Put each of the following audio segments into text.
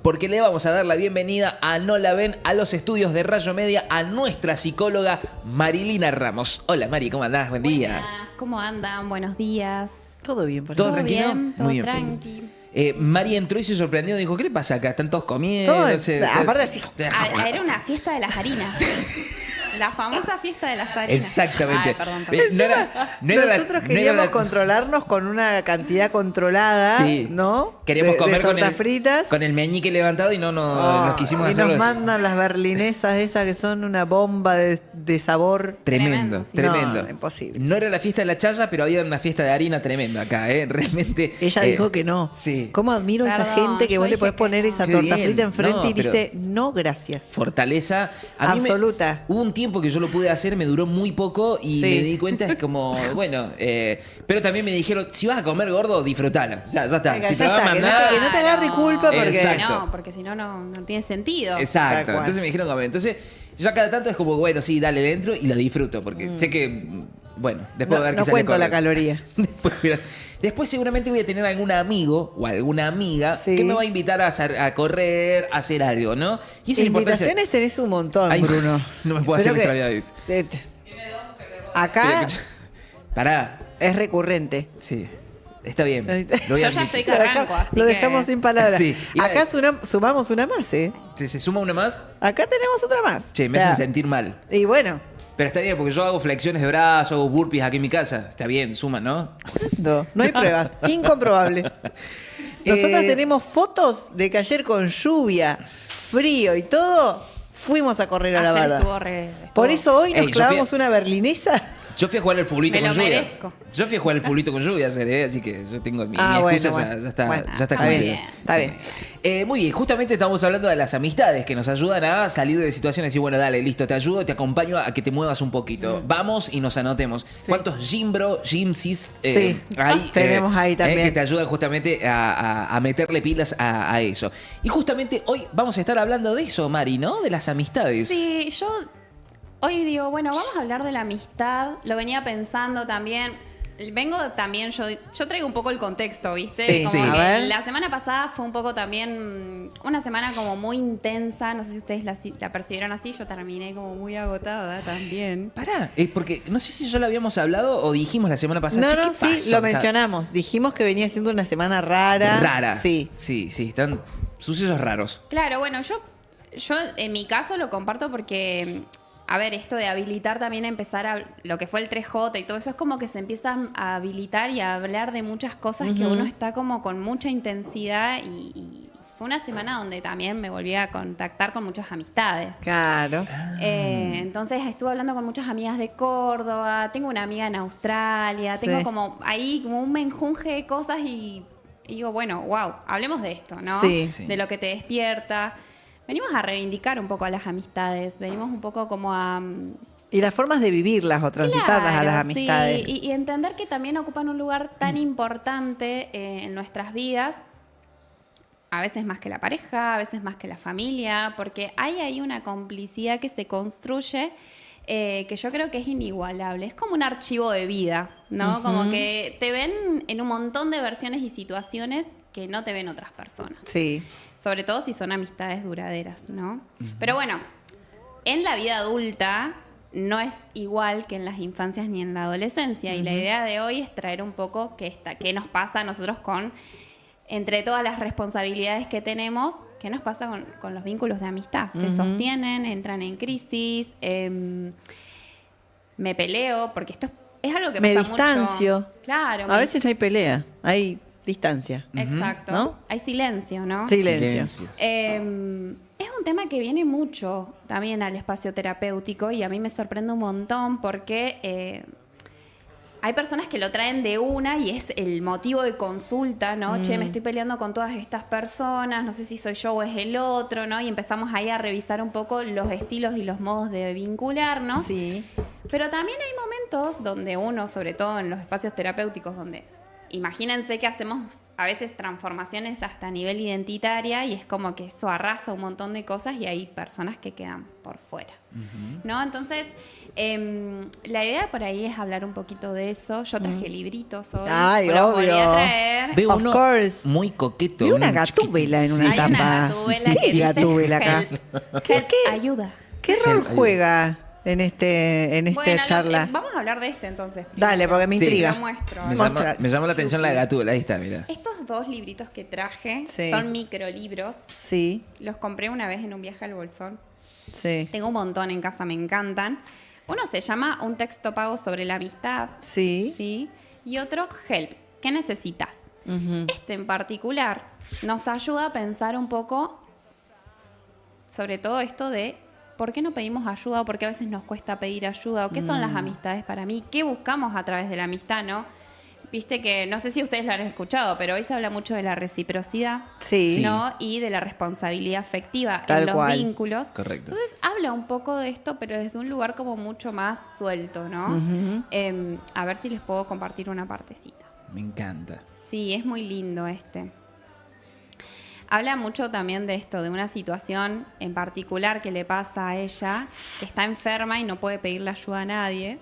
porque le vamos a dar la bienvenida a No La Ven, a los estudios de Rayo Media, a nuestra psicóloga Marilina Ramos. Hola Mari, ¿cómo andás? Buen día. Buenas, ¿cómo andan? Buenos días. Todo bien, por ¿Todo acá. tranquilo? Bien, todo Muy bien. tranqui. Mari entró y se sorprendió. Dijo, ¿qué le pasa acá? ¿Están todos comiendo? Todo- No sé, aparte así. Era una fiesta de las harinas. La famosa fiesta de las harinas. Exactamente. Ay, perdón. No era la- Nosotros no queríamos era la- controlarnos con una cantidad controlada, Sí. ¿no? Queríamos de comer tortas con el, fritas. con el meñique levantado y no Oh, nos quisimos y hacer nos los- mandan las berlinesas esas que son una bomba de sabor. Tremendo, Tremendo, sí. tremendo. No, imposible. No era la fiesta de la chaya, pero había una fiesta de harina tremenda acá, ¿eh? Realmente. Ella dijo que no. Sí. ¿Cómo admiro a esa Perdón, gente que yo vos le dije podés que poner no. esa Qué torta bien. frita enfrente No, y pero- dice, no, gracias? Fortaleza. A mí Absoluta. hubo un tiempo que yo lo pude hacer, me duró muy poco y Sí. me di cuenta, es como, bueno, pero también me dijeron, si vas a comer gordo, disfrutala. O sea, ya está. Venga, si ya te va a está, que no mandar. te- que no te agarre culpa porque- Exacto. No, porque si no, no tiene sentido. Exacto. Tal cual. Entonces me dijeron comer. Entonces, yo cada tanto es como, bueno, sí, dale, le entro y lo disfruto. Porque sé que, bueno, después No, de ver no que sale cuento la corto. caloría. Después seguramente voy a tener algún amigo o alguna amiga Sí. que me va a invitar a correr, a hacer algo, ¿no? Y esa es la importancia. Invitaciones tenés un montón, Ay, Bruno. no me puedo hacer Espero extraviado. Acá Pará, es recurrente. sí. Está bien. Lo voy Yo a ya admitir. estoy que arranco, así Lo que- dejamos sin palabras. Sí, iba a- Acá sumamos una más, ¿eh? ¿Se suma una más? Acá tenemos otra más. Che, me O sea, hacen sentir mal. Y bueno, Pero está bien, porque yo hago flexiones de brazos, hago burpees aquí en mi casa. Está bien, suma, ¿no? no hay pruebas. Incomprobable. Nosotros Eh, tenemos fotos de que ayer con lluvia, frío y todo, fuimos a correr a la Ayer barda. estuvo. Por eso hoy nos Ey, yo clavamos fui- una berlinesa. Yo fui a jugar al futbolito Me con lo lluvia. merezco. Yo fui a jugar al futbolito con lluvia ayer, así que yo tengo mi Ah, excusa bueno. ya está, Bueno, ya está está bien, cumplida. está bien. Muy bien, justamente estamos hablando de las amistades que nos ayudan a salir de situaciones y bueno, dale, listo, te ayudo, te acompaño a que te muevas un poquito. Vamos y nos anotemos. ¿Cuántos Gimbro, Gymsis Sí, tenemos ahí también. que te ayudan justamente a meterle pilas a eso? Y justamente hoy vamos a estar hablando de eso, Mari, ¿no? De las amistades. Sí, yo hoy digo, bueno, vamos a hablar de la amistad. Lo venía pensando también. Vengo también, yo traigo un poco el contexto, ¿viste? Sí, Como sí. que A ver. la semana pasada fue un poco también una semana como muy intensa. No sé si ustedes la percibieron así. Yo terminé como muy agotada también. Pará, porque no sé si ya lo habíamos hablado o dijimos la semana pasada. No, Che, no, ¿qué sí, pasó? lo mencionamos. Dijimos que venía siendo una semana rara. Rara. Sí. Sí, están sucesos raros. Claro, bueno, yo en mi caso lo comparto porque, a ver, esto de habilitar también empezar a lo que fue el 3J y todo eso es como que se empieza a habilitar y a hablar de muchas cosas que uno está como con mucha intensidad y fue una semana donde también me volví a contactar con muchas amistades. Claro. Entonces estuve hablando con muchas amigas de Córdoba, tengo una amiga en Australia, Sí. tengo como ahí como un menjunje de cosas y digo, bueno, wow, hablemos de esto, ¿no? Sí. Sí. De lo que te despierta. Venimos a reivindicar un poco a las amistades, venimos un poco como a... Y las formas de vivirlas o transitarlas a las Claro, amistades. sí, y entender que también ocupan un lugar tan importante en nuestras vidas, a veces más que la pareja, a veces más que la familia, porque hay ahí una complicidad que se construye que yo creo que es inigualable. Es como un archivo de vida, ¿no? Como que te ven en un montón de versiones y situaciones que no te ven otras personas. Sí. Sobre todo si son amistades duraderas, ¿no? Pero bueno, en la vida adulta no es igual que en las infancias ni en la adolescencia. Y la idea de hoy es traer un poco qué nos pasa a nosotros con, entre todas las responsabilidades que tenemos, qué nos pasa con los vínculos de amistad. Se sostienen, entran en crisis, me peleo, porque esto es algo que Me pasa distancio. mucho. Claro. A veces no hay pelea, hay distancia. Exacto. ¿No? Hay silencio, ¿no? Silencio. Es un tema que viene mucho también al espacio terapéutico y a mí me sorprende un montón porque hay personas que lo traen de una y es el motivo de consulta, ¿no? Che, me estoy peleando con todas estas personas, no sé si soy yo o es el otro, ¿no? Y empezamos ahí a revisar un poco los estilos y los modos de vincularnos. Sí. Pero también hay momentos donde uno, sobre todo en los espacios terapéuticos, donde imagínense que hacemos a veces transformaciones hasta a nivel identitaria y es como que eso arrasa un montón de cosas y hay personas que quedan por fuera, ¿no? Entonces, la idea por ahí es hablar un poquito de eso. Yo traje libritos hoy. Ay, los volví a obvio. traer. Veo Of uno course. muy coqueto. Vi una un gatúbela en una Hay una tapa. gatúbela que ¿Qué dice gatúbela acá? help, ayuda. ¿Qué rol Help, juega en esta Bueno, charla? vamos a hablar de este entonces. Dale, porque me Sí. intriga. Lo muestro. Me llamó la atención la gatúbela. Ahí está, mira. Estos dos libritos que traje Sí. son microlibros. Sí, Los compré una vez en un viaje al Bolsón. sí. Tengo un montón en casa, me encantan. Uno se llama Un texto pago sobre la amistad. Sí. ¿Sí? Y otro, Help. ¿Qué necesitas? Ujú. Este en particular nos ayuda a pensar un poco sobre todo esto de por qué no pedimos ayuda o por qué a veces nos cuesta pedir ayuda o qué son las amistades para mí, qué buscamos a través de la amistad, ¿no? Viste que, no sé si ustedes lo han escuchado, pero hoy se habla mucho de la reciprocidad, Sí. ¿no? Y de la responsabilidad afectiva Tal en los cual. vínculos. Correcto. Entonces habla un poco de esto, pero desde un lugar como mucho más suelto, ¿no? A ver si les puedo compartir una partecita. Me encanta. Sí, es muy lindo este. Habla mucho también de esto, de una situación en particular que le pasa a ella, que está enferma y no puede pedirle ayuda a nadie.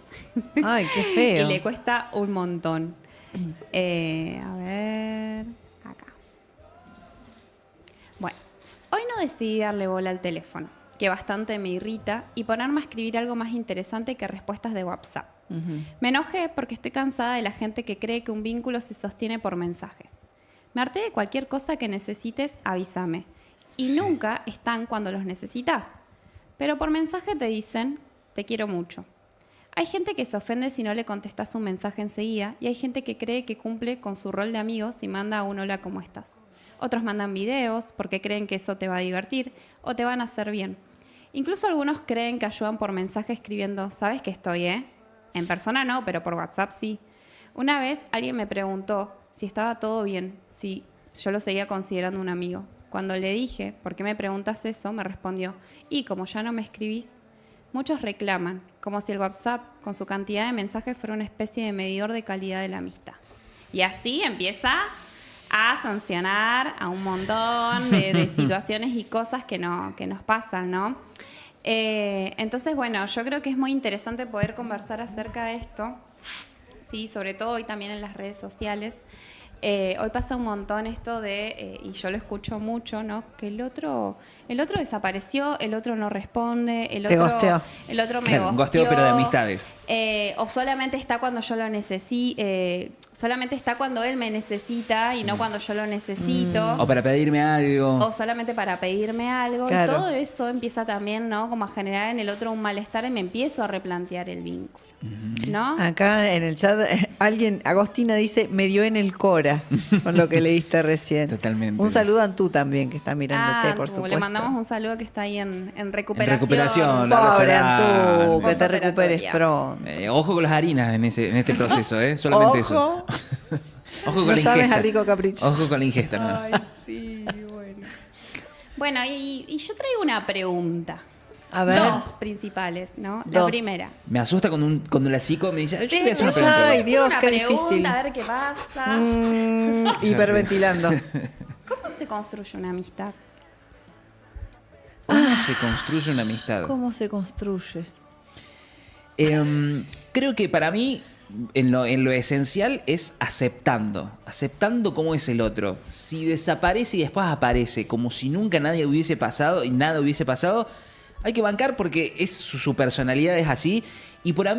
Ay, qué feo. Y le cuesta un montón. A ver, acá. Bueno, hoy no decidí darle bola al teléfono, que bastante me irrita, y ponerme a escribir algo más interesante que respuestas de WhatsApp. Me enojé porque estoy cansada de la gente que cree que un vínculo se sostiene por mensajes. Me harté de cualquier cosa que necesites, avísame. Y nunca están cuando los necesitas. Pero por mensaje te dicen, te quiero mucho. Hay gente que se ofende si no le contestas un mensaje enseguida y hay gente que cree que cumple con su rol de amigo si manda un hola, ¿cómo estás? Otros mandan videos porque creen que eso te va a divertir o te van a hacer bien. Incluso algunos creen que ayudan por mensaje escribiendo, ¿sabes que estoy, En persona no, pero por WhatsApp sí. Una vez alguien me preguntó si estaba todo bien, si yo lo seguía considerando un amigo. Cuando le dije, ¿por qué me preguntas eso?, me respondió, y como ya no me escribís, muchos reclaman, como si el WhatsApp, con su cantidad de mensajes, fuera una especie de medidor de calidad de la amistad. Y así empieza a sancionar a un montón de situaciones y cosas que nos pasan, ¿no? Entonces, bueno, yo creo que es muy interesante poder conversar acerca de esto, sí, sobre todo hoy también en las redes sociales. Hoy pasa un montón esto de, y yo lo escucho mucho, ¿no? Que el otro desapareció, el otro no responde, el Te otro gosteó. el otro me Claro, un gosteó, gosteo, pero de amistades. O solamente está cuando yo lo necesito, solamente está cuando él me necesita y no cuando yo lo necesito. O para pedirme algo. O solamente para pedirme algo. Claro. Y todo eso empieza también, ¿no? Como a generar en el otro un malestar y me empiezo a replantear el vínculo. ¿No? Acá en el chat, Agostina dice, me dio en el Cora, con lo que leíste recién. Totalmente. Un saludo a Antú también, que está mirándote, por Antú, supuesto. le mandamos un saludo que está ahí en recuperación. En recuperación, la Pobre abrazo Antú, grande. que te recuperes Postoperatoria. pronto. Ojo con las harinas en este proceso, solamente eso. Ojo. Ojo con No la llames ingesta. a Rico Capricho. Ojo con la ingesta, ¿no? Ay, sí, bueno. Bueno, y yo traigo una pregunta. A ver. Dos principales, ¿no? La Dos. primera. Me asusta cuando la psico me dice, yo te voy a hacer una Te voy a pregunta. Ay, hacer Dios, una qué pregunta, difícil. A ver qué pasa. Hiperventilando. ¿Cómo se construye una amistad? ¿Cómo se construye una amistad? ¿Cómo se construye? Creo que para mí, en lo esencial, es aceptando cómo es el otro. Si desaparece y después aparece, como si nunca nadie hubiese pasado y nada hubiese pasado, hay que bancar porque su personalidad es así. Y para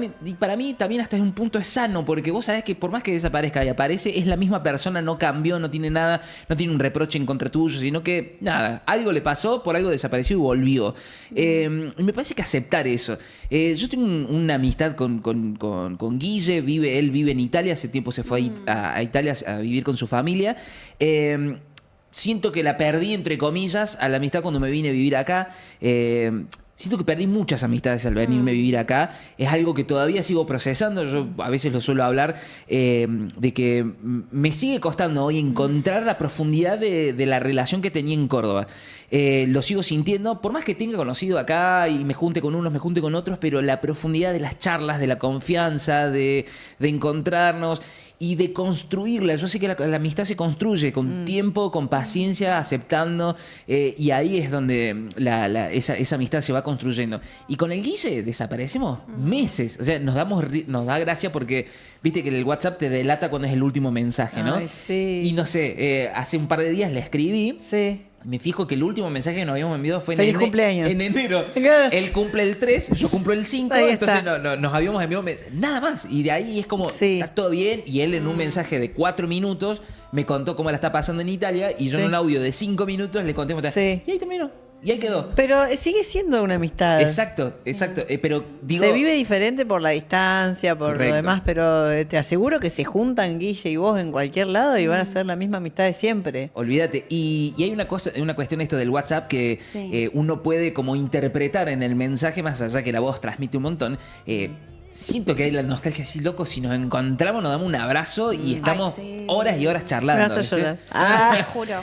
mí también hasta un punto es sano, porque vos sabés que por más que desaparezca y aparece, es la misma persona, no cambió, no tiene nada, no tiene un reproche en contra tuyo, sino que nada, algo le pasó, por algo desapareció y volvió. Y me parece que aceptar eso. Yo tengo una amistad con Guille, él vive en Italia, hace tiempo se fue a Italia a vivir con su familia. Siento que la perdí, entre comillas, a la amistad cuando me vine a vivir acá. Siento que perdí muchas amistades al venirme a vivir acá. Es algo que todavía sigo procesando. Yo a veces lo suelo hablar de que me sigue costando hoy encontrar la profundidad de la relación que tenía en Córdoba. Lo sigo sintiendo, por más que tenga conocido acá y me junte con unos, me junte con otros, pero la profundidad de las charlas, de la confianza, de encontrarnos. y de construirla. Yo sé que la amistad se construye con tiempo, con paciencia, aceptando, y ahí es donde esa amistad se va construyendo. Y con el Guille desaparecemos meses. O sea, nos da gracia porque viste que el WhatsApp te delata cuando es el último mensaje, ¿no? Ay, sí. Y no sé, hace un par de días le escribí. Sí. Me fijo que el último mensaje que nos habíamos enviado fue Feliz cumpleaños. en enero. Gracias. Él cumple el 3, yo cumplo el 5, Ahí entonces está. nos habíamos enviado nada más. Y de ahí es como, Sí. está todo bien. Y él en un mensaje de 4 minutos me contó cómo la está pasando en Italia. Y yo Sí. en un audio de 5 minutos le conté. Sí. Y ahí terminó. Y ahí quedó. Pero sigue siendo una amistad. Exacto. Pero digo... Se vive diferente por la distancia, por Correcto. lo demás, pero te aseguro que se juntan Guille y vos en cualquier lado y van a ser la misma amistad de siempre. Olvídate. Y hay una cuestión esto del WhatsApp que Sí. uno puede como interpretar en el mensaje, más allá que la voz transmite un montón. Siento que hay la nostalgia así, loco, si nos encontramos, nos damos un abrazo y estamos sí. horas y horas charlando. Me vas a ¿viste? llorar. Te juro.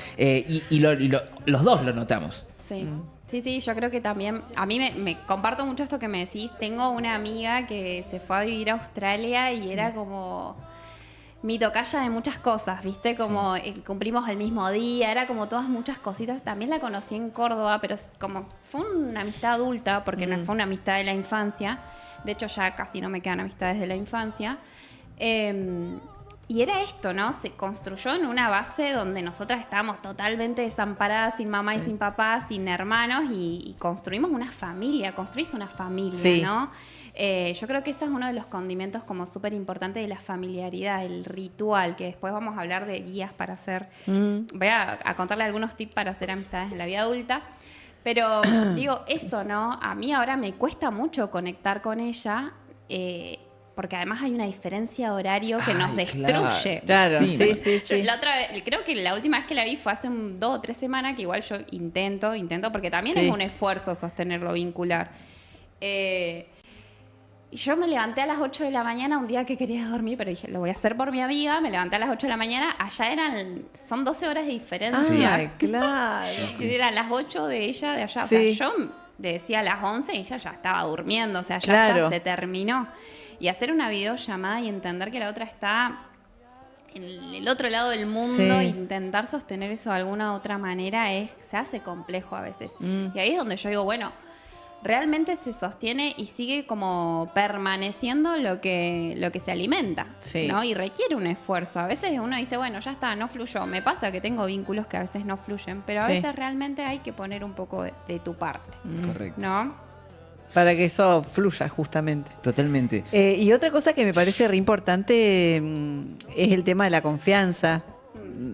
Los dos lo notamos. Sí. Sí, yo creo que también, a mí me comparto mucho esto que me decís. Tengo una amiga que se fue a vivir a Australia y era como mi tocaya de muchas cosas, ¿viste? Como cumplimos el mismo día, era como todas muchas cositas. También la conocí en Córdoba, pero como fue una amistad adulta, porque no fue una amistad de la infancia. De hecho, ya casi no me quedan amistades de la infancia. Y era esto, ¿no? Se construyó en una base donde nosotras estábamos totalmente desamparadas, sin mamá y sin papá, sin hermanos, y construimos una familia, construís una familia, Sí. ¿no? Yo creo que ese es uno de los condimentos como súper importantes de la familiaridad, el ritual, que después vamos a hablar de guías para hacer. Voy a contarle algunos tips para hacer amistades en la vida adulta. Pero digo, eso, ¿no? A mí ahora me cuesta mucho conectar con ella, porque además hay una diferencia de horario que nos destruye. Claro, Sí, sí, ¿no? sí, sí. Yo la otra vez, creo que la última vez que la vi fue hace 2 o 3 semanas, que igual yo intento, porque también Sí. es un esfuerzo sostenerlo vincular. Y yo me levanté a las 8 de la mañana un día que quería dormir, pero dije, lo voy a hacer por mi amiga. Me levanté a las 8 de la mañana, son 12 horas de diferencia. Ay, claro. Sí, eran las 8 de ella, de allá. Sí. O sea, yo decía a las 11 y ella ya estaba durmiendo, o sea, ya Claro. está, se terminó. Y hacer una videollamada y entender que la otra está en el otro lado del mundo, Sí. e intentar sostener eso de alguna otra manera se hace complejo a veces. Y ahí es donde yo digo, bueno, realmente se sostiene y sigue como permaneciendo lo que se alimenta, Sí. ¿no? Y requiere un esfuerzo. A veces uno dice, bueno, ya está, no fluyó. Me pasa que tengo vínculos que a veces no fluyen, pero a Sí. veces realmente hay que poner un poco de tu parte, Correcto. ¿no? Para que eso fluya, justamente. Totalmente. Y otra cosa que me parece re importante es el tema de la confianza.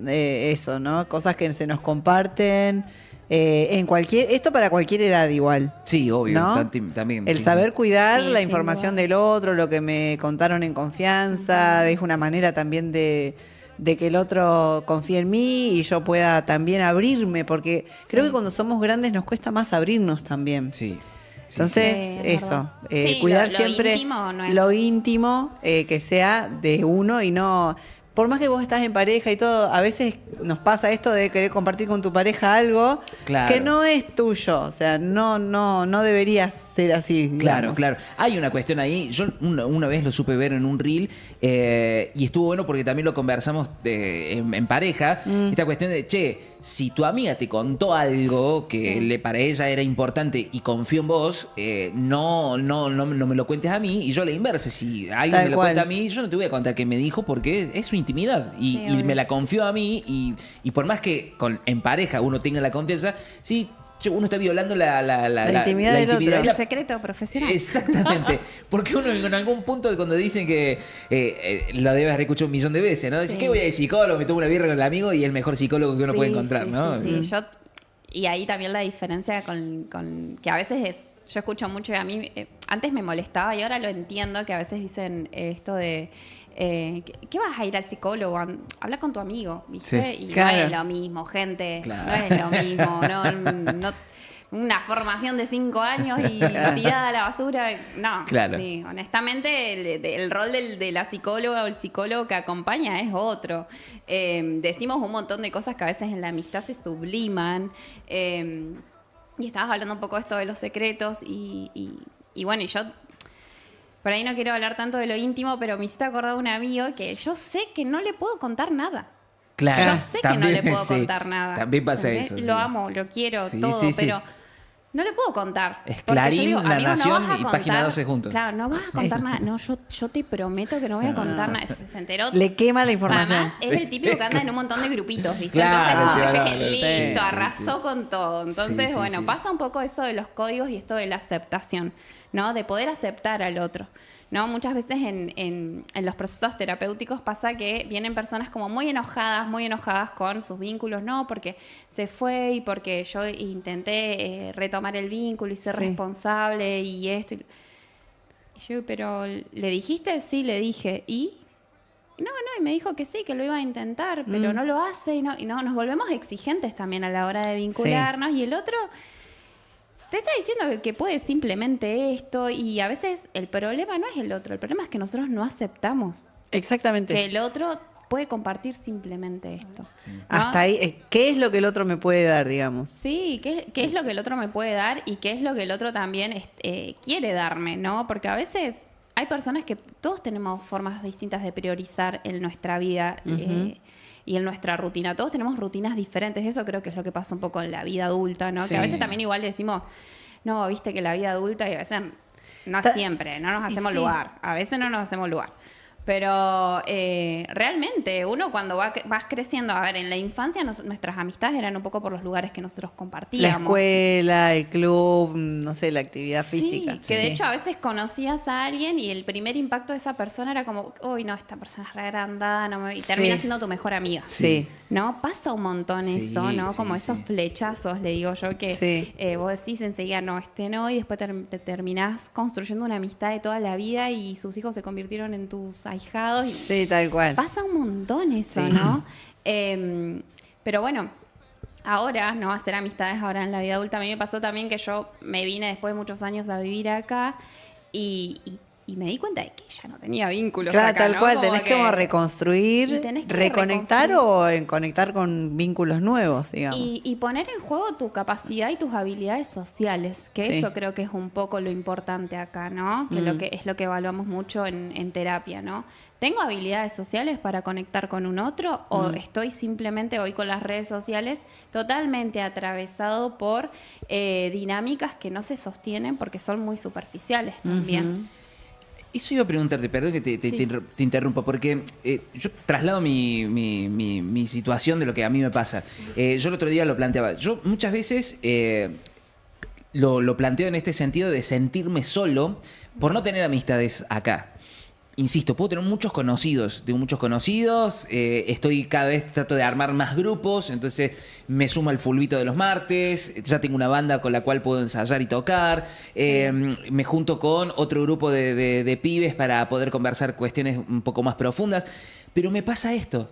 Eso, ¿no? Cosas que se nos comparten. Esto para cualquier edad igual. Sí, obvio. ¿No? También. El sí, saber sí. cuidar Sí, la sin información duda. del otro, lo que me contaron en confianza, es una manera también de que el otro confíe en mí y yo pueda también abrirme, porque creo que cuando somos grandes nos cuesta más abrirnos también. Sí. Sí, Entonces, Sí, es eso, verdad. Sí, cuidar lo siempre íntimo no es- lo íntimo, que sea de uno y no... Por más que vos estás en pareja y todo, a veces nos pasa esto de querer compartir con tu pareja algo Claro. que no es tuyo, o sea, no debería ser así. Claro, digamos. claro. Hay una cuestión ahí. Yo una vez lo supe ver en un reel y estuvo bueno porque también lo conversamos en pareja. Esta cuestión de, che, si tu amiga te contó algo que Sí. para ella era importante y confió en vos, no me lo cuentes a mí. Y yo a la inversa, si alguien Tal me lo cual. cuenta a mí, yo no te voy a contar qué me dijo porque es su intimidad. Y, Sí, y obvio. me la confió a mí. Y por más que en pareja uno tenga la confianza, sí, che, uno está violando la intimidad del otro. y El la- secreto profesional. Exactamente. Porque uno en algún punto cuando dicen que lo debes haber escuchado un millón de veces, ¿no? Dice, Sí. ¿qué voy a ir psicólogo? Me tomo una birra con el amigo y el mejor psicólogo que uno Sí, puede encontrar, sí, ¿no? sí, sí. Y ahí también la diferencia con que a veces yo escucho mucho y a mí antes me molestaba y ahora lo entiendo, que a veces dicen esto de ¿qué vas a ir al psicólogo? Habla con tu amigo, ¿viste? Sí. Y Claro. no es lo mismo, gente. Claro. No es lo mismo. No, una formación de 5 años y tirada a la basura. No, Claro. sí, honestamente el rol de la psicóloga o el psicólogo que acompaña es otro. Decimos un montón de cosas que a veces en la amistad se subliman. Y estabas hablando un poco de esto de los secretos y bueno, y yo por ahí no quiero hablar tanto de lo íntimo, pero me hiciste acordar de un amigo que yo sé que no le puedo contar nada. Claro, Yo sé que no le puedo contar nada. También pasa ¿Entendés? eso. Lo sí. amo, lo quiero, Sí, todo, sí, sí. pero no le puedo contar. Es Porque Clarín, yo digo, La amigo, Nación no vas a y contar, Página 12 juntos. Claro, no vas a contar nada. No, yo te prometo que no voy a contar nada. Se enteró. Le quema la información. Además, es el típico que anda en un montón de grupitos, ¿viste? Claro, Entonces, sí, yo claro, dije, sí, listo, sí, arrasó sí. con todo. Entonces, Sí, sí, bueno, sí. pasa un poco eso de los códigos y esto de la aceptación, ¿no? De poder aceptar al otro. ¿No? Muchas veces en los procesos terapéuticos pasa que vienen personas como muy enojadas con sus vínculos, no, porque se fue y porque yo intenté retomar el vínculo y ser Sí. responsable y esto. Y yo, pero ¿le dijiste? Sí, le dije. ¿Y? No, y me dijo que sí, que lo iba a intentar, pero no lo hace y no, nos volvemos exigentes también a la hora de vincularnos y el otro te está diciendo que puede simplemente esto y a veces el problema no es el otro, el problema es que nosotros no aceptamos Exactamente. que el otro puede compartir simplemente esto. ¿no? Hasta ahí, ¿qué es lo que el otro me puede dar, digamos? Sí, ¿qué es lo que el otro me puede dar y qué es lo que el otro también quiere darme, ¿no? Porque a veces hay personas que todos tenemos formas distintas de priorizar en nuestra vida y en nuestra rutina. Todos tenemos rutinas diferentes. Eso creo que es lo que pasa un poco en la vida adulta, ¿no? Sí. Que a veces también igual le decimos, no, viste que la vida adulta y a veces no siempre, no nos hacemos sí. lugar. A veces no nos hacemos lugar. Pero realmente uno cuando vas creciendo, a ver, en la infancia nuestras amistades eran un poco por los lugares que nosotros La compartíamos. escuela, el club, no sé, la actividad física. Sí, que de hecho a veces conocías a alguien y el primer impacto de esa persona era como, uy, no, esta persona es re agrandada, no me... y termina Sí. siendo tu mejor amiga. Sí. ¿No? Pasa un montón Sí, eso, ¿no? sí, Como sí. esos flechazos, le digo yo, que Sí. vos decís enseguida, no, no, y después te terminás construyendo una amistad de toda la vida y sus hijos se convirtieron en tus ahijados. Y Sí, tal cual. pasa un montón eso, Sí. ¿no? Pero bueno, ahora, ¿no? Hacer amistades ahora en la vida adulta. A mí me pasó también que yo me vine después de muchos años a vivir acá y me di cuenta de que ya no tenía vínculos Claro, acá, tal ¿no? cual, Como tenés que- que como reconstruir, Y tenés que reconectar reconstruir. o conectar con vínculos nuevos, digamos. Y poner en juego tu capacidad y tus habilidades sociales, que Sí. eso creo que es un poco lo importante acá, ¿no? Que lo que es lo que evaluamos mucho en terapia, ¿no? ¿Tengo habilidades sociales para conectar con un otro o estoy simplemente hoy con las redes sociales totalmente atravesado por dinámicas que no se sostienen porque son muy superficiales también? Eso iba a preguntarte, perdón que Sí. te interrumpa, porque yo traslado mi situación de lo que a mí me pasa. Yo el otro día lo planteaba. Yo muchas veces lo planteo en este sentido de sentirme solo por no tener amistades acá. Insisto, puedo tener muchos conocidos, tengo muchos conocidos, estoy cada vez trato de armar más grupos, entonces me sumo al fulbito de los martes, ya tengo una banda con la cual puedo ensayar y tocar, me junto con otro grupo de pibes para poder conversar cuestiones un poco más profundas, pero me pasa esto,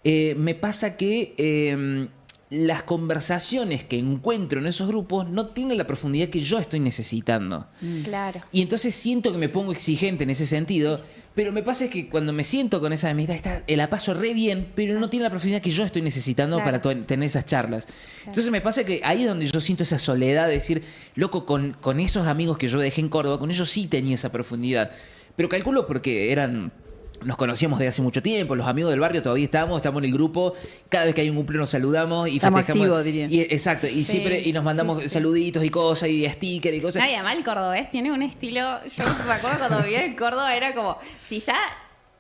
me pasa que las conversaciones que encuentro en esos grupos no tienen la profundidad que yo estoy necesitando. Claro. Y entonces siento que me pongo exigente en ese sentido, pero me pasa que cuando me siento con esa amistad, la paso re bien, pero no tiene la profundidad que yo estoy necesitando Claro. para tener esas charlas. Entonces me pasa que ahí es donde yo siento esa soledad de decir, loco, con esos amigos que yo dejé en Córdoba, con ellos sí tenía esa profundidad. Pero calculo porque nos conocíamos de hace mucho tiempo, los amigos del barrio todavía estamos en el grupo, cada vez que hay un cumple nos saludamos y Estamos festejamos. activos, diría. Exacto, y siempre y nos mandamos saluditos y cosas y stickers y cosas. No, y además el cordobés tiene un estilo, yo me acuerdo cuando vivía en Córdoba, era como, si ya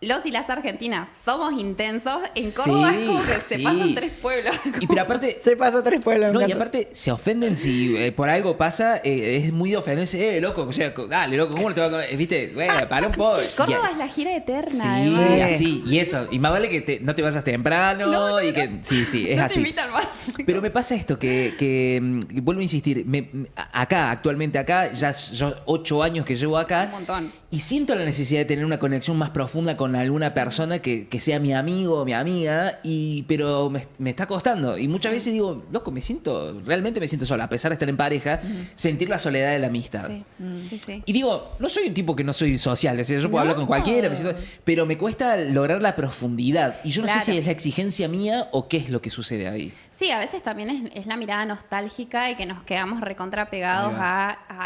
los y las argentinas somos intensos, en Córdoba Sí, es como que se sí. pasan 3 pueblos. Y pero aparte, Se pasa 3 pueblos. no, me y encanta. aparte se ofenden si por algo pasa, es muy de ofenderse, loco, o sea, dale, loco, ¿cómo no te va a comer? ¿Viste? Güey, para un poco. Córdoba es la gira eterna, Sí, además. así, y eso, y más vale que no te vayas temprano y que, sí, es No te así. invitan más. Pero me pasa esto, que vuelvo a insistir, actualmente acá, ya yo 8 años que llevo acá, Un montón. y siento la necesidad de tener una conexión más profunda con alguna persona que sea mi amigo o mi amiga, pero me está costando. Y muchas veces digo, loco, realmente me siento sola, a pesar de estar en pareja, sentir la soledad de la amistad. Sí, sí. Y digo, no soy un tipo que no soy social, es decir, yo puedo hablar con cualquiera, pero me cuesta lograr la profundidad. Y yo no sé si es la exigencia mía o qué es lo que sucede ahí. Sí, a veces también es la mirada nostálgica y que nos quedamos recontrapegados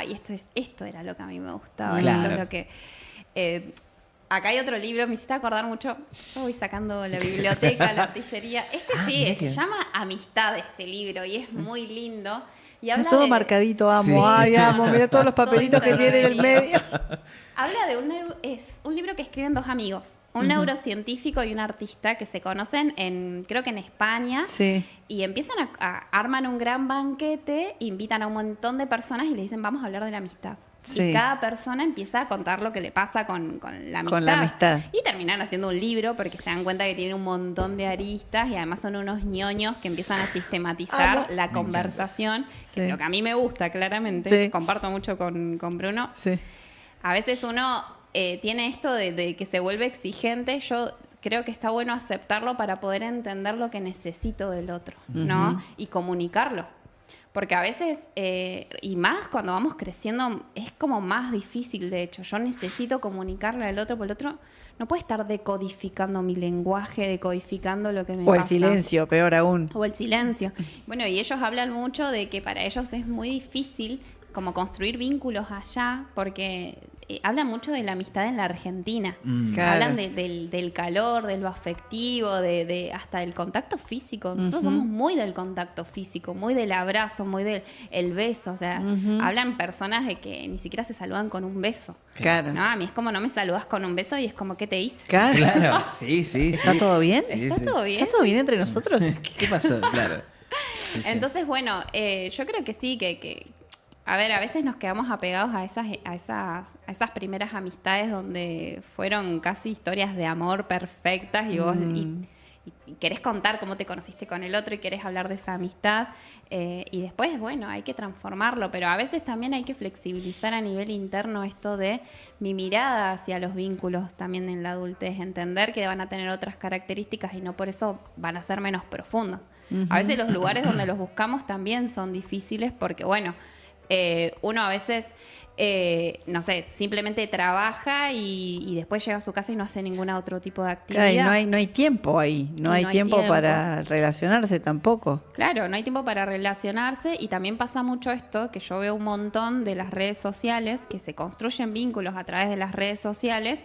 y esto era lo que a mí me gustaba. Claro. Esto es lo que... acá hay otro libro, me hiciste acordar mucho. Yo voy sacando la biblioteca, la artillería. Se llama Amistad este libro y es muy lindo. Y Está todo marcadito, amo, Sí. ay, amo, mira todos los papelitos que tiene en el medio. Habla de es un libro que escriben dos amigos, un neurocientífico y un artista que se conocen creo que en España. Sí. Y empiezan arman un gran banquete, invitan a un montón de personas y le dicen, vamos a hablar de la amistad. Sí. Y cada persona empieza a contar lo que le pasa con la amistad. Con la amistad. Y terminan haciendo un libro porque se dan cuenta que tiene un montón de aristas y además son unos ñoños que empiezan a sistematizar la conversación. Sí. Que lo que a mí me gusta, claramente. Sí. Comparto mucho con Bruno. Sí. A veces uno tiene esto de que se vuelve exigente. Yo creo que está bueno aceptarlo para poder entender lo que necesito del otro, ¿no? Y comunicarlo. Porque a veces, y más cuando vamos creciendo, es como más difícil, de hecho. Yo necesito comunicarle al otro, porque el otro no puede estar decodificando mi lenguaje, decodificando lo que me pasa. O el silencio, peor aún. O el silencio. Bueno, y ellos hablan mucho de que para ellos es muy difícil como construir vínculos allá, porque hablan mucho de la amistad en la Argentina. Claro. Hablan del calor, de lo afectivo, hasta del contacto físico. Nosotros somos muy del contacto físico, muy del abrazo, muy del el beso. O sea, hablan personas de que ni siquiera se saludan con un beso. Claro. ¿No? A mí es como no me saludas con un beso y es como, ¿qué te hice? Claro. Claro, sí. ¿Está todo bien? Sí, ¿Está sí. todo bien? ¿Está todo bien entre nosotros? ¿Qué pasó? Claro. Sí, sí. Entonces, bueno, yo creo que sí, a ver, a veces nos quedamos apegados a esas primeras amistades donde fueron casi historias de amor perfectas y vos y querés contar cómo te conociste con el otro y querés hablar de esa amistad y después, bueno, hay que transformarlo, pero a veces también hay que flexibilizar a nivel interno esto de mi mirada hacia los vínculos también en la adultez, entender que van a tener otras características y no por eso van a ser menos profundos. A veces los lugares donde los buscamos también son difíciles porque, bueno, uno a veces, no sé, simplemente trabaja y después llega a su casa y no hace ningún otro tipo de actividad. Claro, y no hay tiempo ahí. No hay tiempo para relacionarse tampoco. Claro, no hay tiempo para relacionarse y también pasa mucho esto, que yo veo un montón de las redes sociales, que se construyen vínculos a través de las redes sociales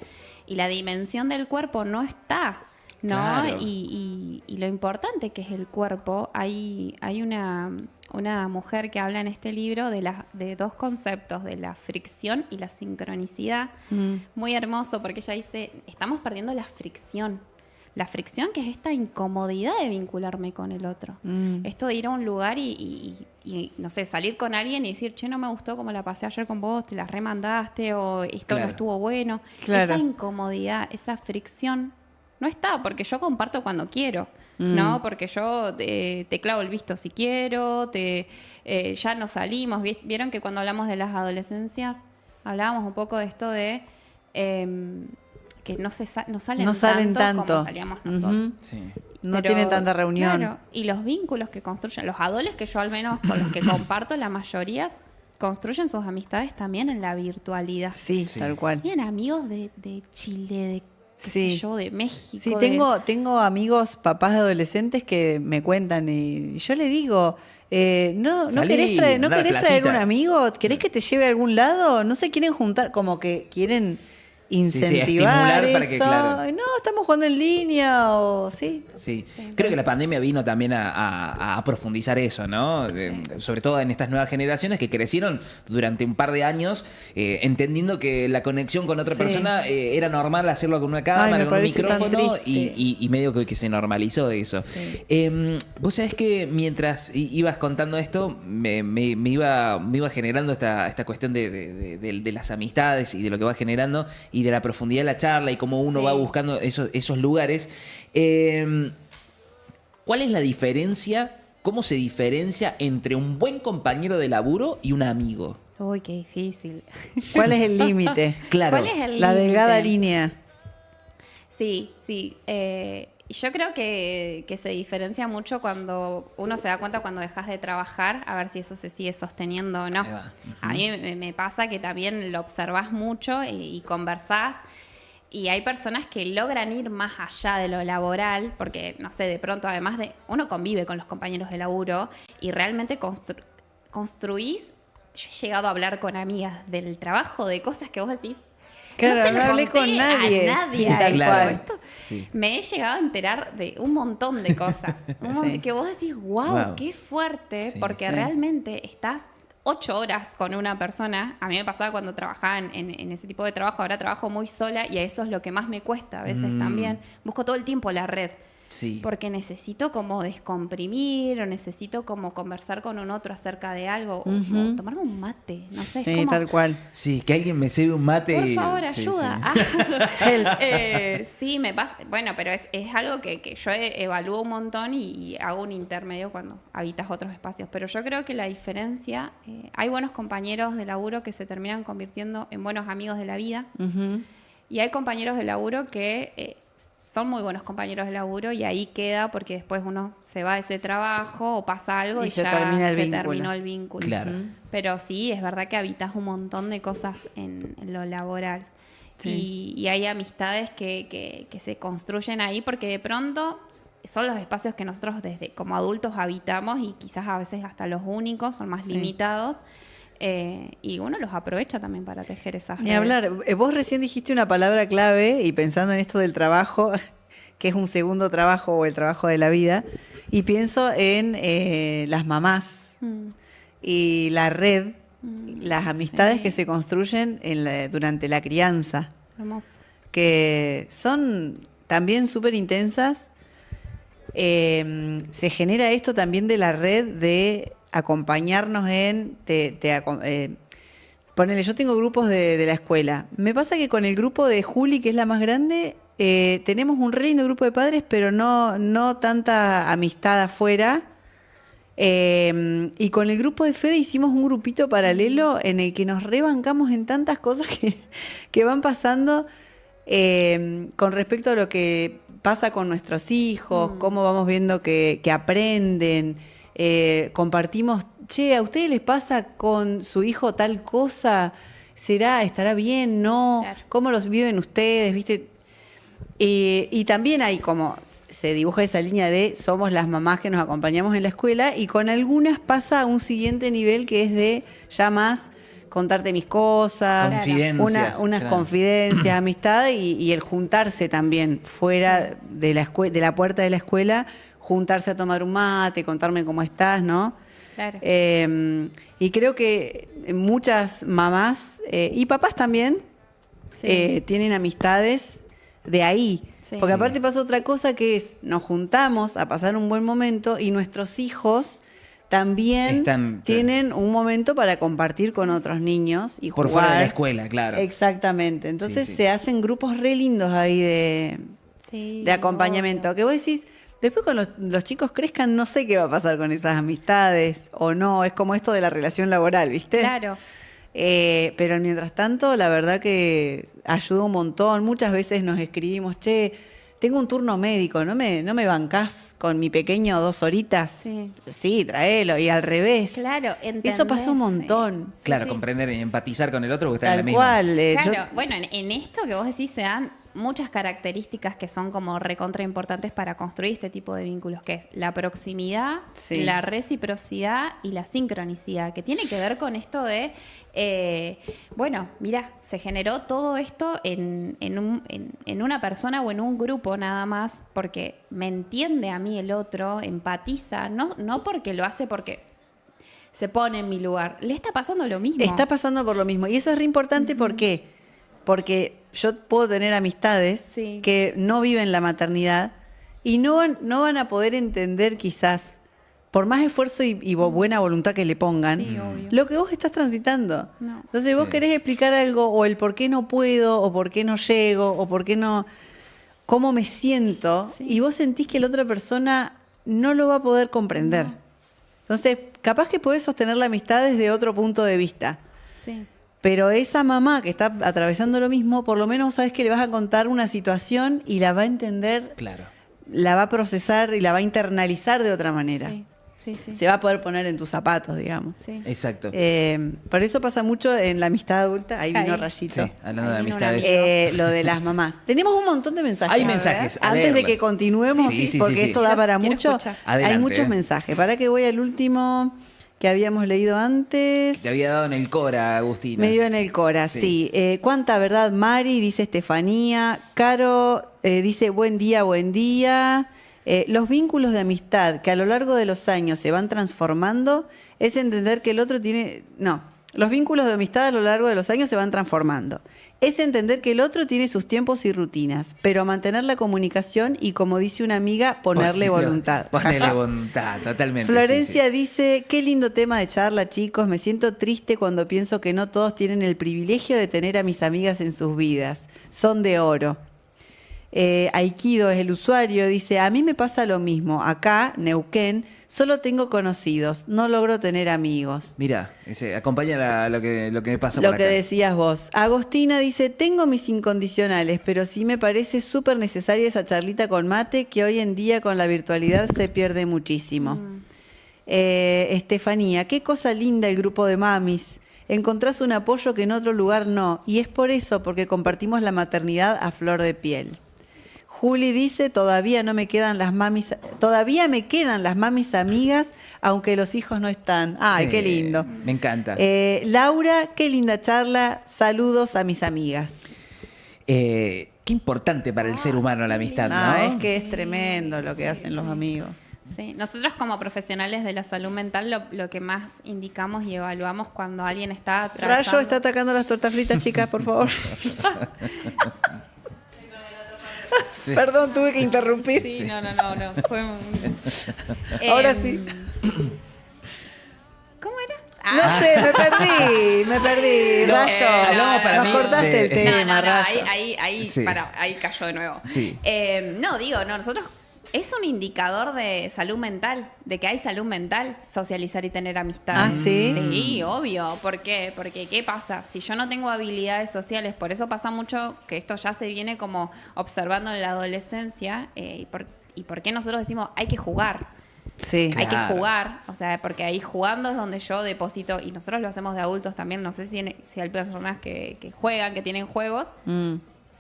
y la dimensión del cuerpo no está, ¿no? Claro. Y lo importante que es el cuerpo, hay una mujer que habla en este libro de dos conceptos, de la fricción y la sincronicidad. Muy hermoso porque ella dice, estamos perdiendo la fricción. La fricción, que es esta incomodidad de vincularme con el otro. Esto de ir a un lugar y, no sé, salir con alguien y decir, che, no me gustó como la pasé ayer con vos, te la remandaste, o esto no estuvo bueno. Claro. Esa incomodidad, esa fricción no está, porque yo comparto cuando quiero. ¿No? Porque yo te clavo el visto si quiero, ya nos salimos. Vieron que cuando hablamos de las adolescencias, hablábamos un poco de esto de que no salen tanto como salíamos nosotros. Sí. No tienen tanta reunión. Claro, y los vínculos que construyen, los adoles que yo al menos con los que comparto, la mayoría construyen sus amistades también en la virtualidad. Sí, tal cual. Tienen amigos de Chile, de qué sé yo, de México. Sí, tengo amigos, papás de adolescentes que me cuentan y yo le digo, ¿no Salí, querés traer andá a la un placita. amigo? ¿Querés que te lleve a algún lado? No se quieren juntar, como que quieren incentivar estimular para eso. que, claro. Ay, no, estamos jugando en línea o sí. Sí. Creo que la pandemia vino también a profundizar eso, ¿no? Sobre todo en estas nuevas generaciones que crecieron durante un par de años entendiendo que la conexión con otra Sí. persona era normal hacerlo con una Ay, cámara, me con un parece tan micrófono triste. y medio que se normalizó eso. Sí. Vos sabés que mientras ibas contando esto, me iba generando esta cuestión de las amistades y de lo que va generando y de la profundidad de la charla y cómo uno va buscando esos lugares. ¿Cuál es la diferencia? ¿Cómo se diferencia entre un buen compañero de laburo y un amigo? Uy, qué difícil. ¿Cuál es el límite? Claro. ¿Cuál es el La límite? delgada línea. Sí, sí. Yo creo que se diferencia mucho cuando uno se da cuenta cuando dejas de trabajar, a ver si eso se sigue sosteniendo o no. Ahí va. Ujú. A mí me pasa que también lo observás mucho y conversás. Y hay personas que logran ir más allá de lo laboral, porque, no sé, de pronto, además de... Uno convive con los compañeros de laburo y realmente construís... Yo he llegado a hablar con amigas del trabajo, de cosas que vos decís... Claro, se no lo hablé conté con nadie. a nadie. Sí, tal Tipo, cual. esto- Sí. Me he llegado a enterar de un montón de cosas. Sí. Que vos decís, wow, Wow. qué fuerte, Sí, porque sí. realmente estás 8 horas con una persona. A mí me pasaba cuando trabajaba en ese tipo de trabajo. Ahora trabajo muy sola y a eso es lo que más me cuesta a veces también. Busco todo el tiempo la red. Sí. Porque necesito como descomprimir o necesito como conversar con un otro acerca de algo o tomarme un mate, no sé, es Sí, como, tal cual. Sí, que alguien me cebe un mate. por favor, Sí, ayuda. sí. Sí, me pasa, bueno, pero es algo que yo evalúo un montón y hago un intermedio cuando habitas otros espacios, pero yo creo que la diferencia, hay buenos compañeros de laburo que se terminan convirtiendo en buenos amigos de la vida. Ujú. Y hay compañeros de laburo que son muy buenos compañeros de laburo y ahí queda porque después uno se va de ese trabajo o pasa algo Y y se ya termina el se vínculo. terminó el vínculo. Claro. Pero sí, es verdad que habitas un montón de cosas en lo laboral. Sí. Y hay amistades que se construyen ahí porque de pronto son los espacios que nosotros desde como adultos habitamos y quizás a veces hasta los únicos, son más Sí. limitados. Y uno los aprovecha también para tejer esas Ni redes. hablar, vos recién dijiste una palabra clave y pensando en esto del trabajo, que es un segundo trabajo o el trabajo de la vida, y pienso en las mamás Mm, y la red, las amistades sí. que se construyen durante la crianza, hermoso. que son también súper intensas. Se genera esto también de la red de acompañarnos ponele, yo tengo grupos de la escuela. Me pasa que con el grupo de Juli, que es la más grande, tenemos un re lindo grupo de padres, pero no tanta amistad afuera. Y con el grupo de Fede hicimos un grupito paralelo en el que nos rebancamos en tantas cosas que van pasando con respecto a lo que pasa con nuestros hijos, cómo vamos viendo que aprenden, compartimos, che, ¿a ustedes les pasa con su hijo tal cosa? ¿Estará bien? ¿No? Claro. ¿Cómo los viven ustedes? ¿Viste? Y también hay como, se dibuja esa línea de somos las mamás que nos acompañamos en la escuela y con algunas pasa a un siguiente nivel que es de ya más contarte mis cosas, Confidencias, unas claro. confidencias, amistad y el juntarse también fuera de de la puerta de la escuela, juntarse a tomar un mate, contarme cómo estás, ¿no? Claro. Y creo que muchas mamás y papás también Sí. tienen amistades de ahí. Sí. Porque Sí. aparte pasa otra cosa que es, nos juntamos a pasar un buen momento y nuestros hijos también tienen un momento para compartir con otros niños y Por jugar. fuera de la escuela, claro. Exactamente. Entonces Sí, sí. se hacen grupos re lindos ahí Sí, de acompañamiento. obvio. Que vos decís, después cuando los chicos crezcan, no sé qué va a pasar con esas amistades o no. Es como esto de la relación laboral, ¿viste? Claro. Pero mientras tanto, la verdad que ayuda un montón. Muchas veces nos escribimos, che, tengo un turno médico, ¿no me bancás con mi pequeño 2 horitas? Sí. Sí, tráelo. Y al revés. Claro, Eso pasó un entendés, montón. sí. Claro, Sí. comprender y empatizar con el otro porque está en la Tal misma. cual. Claro, bueno, en esto que vos decís se dan muchas características que son como recontra importantes para construir este tipo de vínculos, que es la proximidad, Sí. la reciprocidad y la sincronicidad, que tiene que ver con esto de, bueno, mira, se generó todo esto en una persona o en un grupo nada más, porque me entiende a mí el otro, empatiza, no porque lo hace porque se pone en mi lugar, le está pasando lo mismo. Está pasando por lo mismo. Y eso es re importante, ¿por qué? Porque yo puedo tener amistades Sí. que no viven la maternidad y no van a poder entender quizás, por más esfuerzo y buena voluntad que le pongan, Sí, obvio. lo que vos estás transitando. No. Entonces vos Sí. querés explicar algo o el por qué no puedo o por qué no llego o por qué no, cómo me siento Sí. y vos sentís que la otra persona no lo va a poder comprender. No. Entonces, capaz que podés sostener la amistad desde otro punto de vista. Sí. Pero esa mamá que está atravesando lo mismo, por lo menos sabes que le vas a contar una situación y la va a entender, Claro. la va a procesar y la va a internalizar de otra manera. Sí. Se va a poder poner en tus zapatos, digamos. Sí. Exacto. Por eso pasa mucho en la amistad adulta. Ahí vino Ahí. Rayito. Sí, hablando de Ahí vino un amistades. Lo de las mamás. Tenemos un montón de mensajes. Hay A ver, mensajes, a antes de leerlos. que continuemos, Sí, sí, porque sí, sí. esto da para Quiero mucho. escuchar. Hay Adelante, muchos mensajes. Para que voy al último que habíamos leído antes. Te había dado en el Cora, Agustina. Me dio en el Cora, Sí. sí. ¿Cuánta verdad, Mari? Dice Estefanía. Caro dice buen día, buen día. Los vínculos de amistad que a lo largo de los años se van transformando es entender que el otro tiene... No, los vínculos de amistad a lo largo de los años se van transformando. Es entender que el otro tiene sus tiempos y rutinas, pero mantener la comunicación y, como dice una amiga, ponerle voluntad. Ponerle voluntad, totalmente. Florencia sí. dice, qué lindo tema de charla, chicos. Me siento triste cuando pienso que no todos tienen el privilegio de tener a mis amigas en sus vidas. Son de oro. Aikido es el usuario, dice, a mí me pasa lo mismo. Acá, Neuquén, solo tengo conocidos, no logro tener amigos. Mira, acompaña lo que me pasa Lo por que acá. decías vos. Agostina dice, tengo mis incondicionales, pero sí me parece súper necesaria esa charlita con mate que hoy en día con la virtualidad se pierde muchísimo. Estefanía, qué cosa linda el grupo de mamis. Encontrás un apoyo que en otro lugar no, y es por eso, porque compartimos la maternidad a flor de piel. Juli dice, todavía me quedan las mamis amigas, aunque los hijos no están. Ay, Sí, qué lindo. Me encanta. Laura, qué linda charla. Saludos a mis amigas. Qué importante para el ser humano la amistad, ¿no? Es que es tremendo lo que hacen los amigos. Sí, nosotros como profesionales de la salud mental lo que más indicamos y evaluamos cuando alguien está atravesando... Rayo está atacando las tortas fritas, chicas, por favor. Sí. Perdón, tuve que interrumpir. Sí, no. Fue Ahora sí. ¿Cómo era? No sé, me perdí. No, Rayo, hablamos para nos mí cortaste de- el tema, Rayo. Sí. Ahí cayó de nuevo. Sí. Nosotros es un indicador de salud mental, de que hay salud mental, socializar y tener amistad. ¿Ah, sí? Sí, obvio. ¿Por qué? Porque ¿qué pasa? Si yo no tengo habilidades sociales, por eso pasa mucho que esto ya se viene como observando en la adolescencia, y por qué nosotros decimos hay que jugar. Sí. Hay que Claro. jugar, o sea, porque ahí jugando es donde yo deposito, y nosotros lo hacemos de adultos también, no sé si hay personas que juegan, que tienen juegos.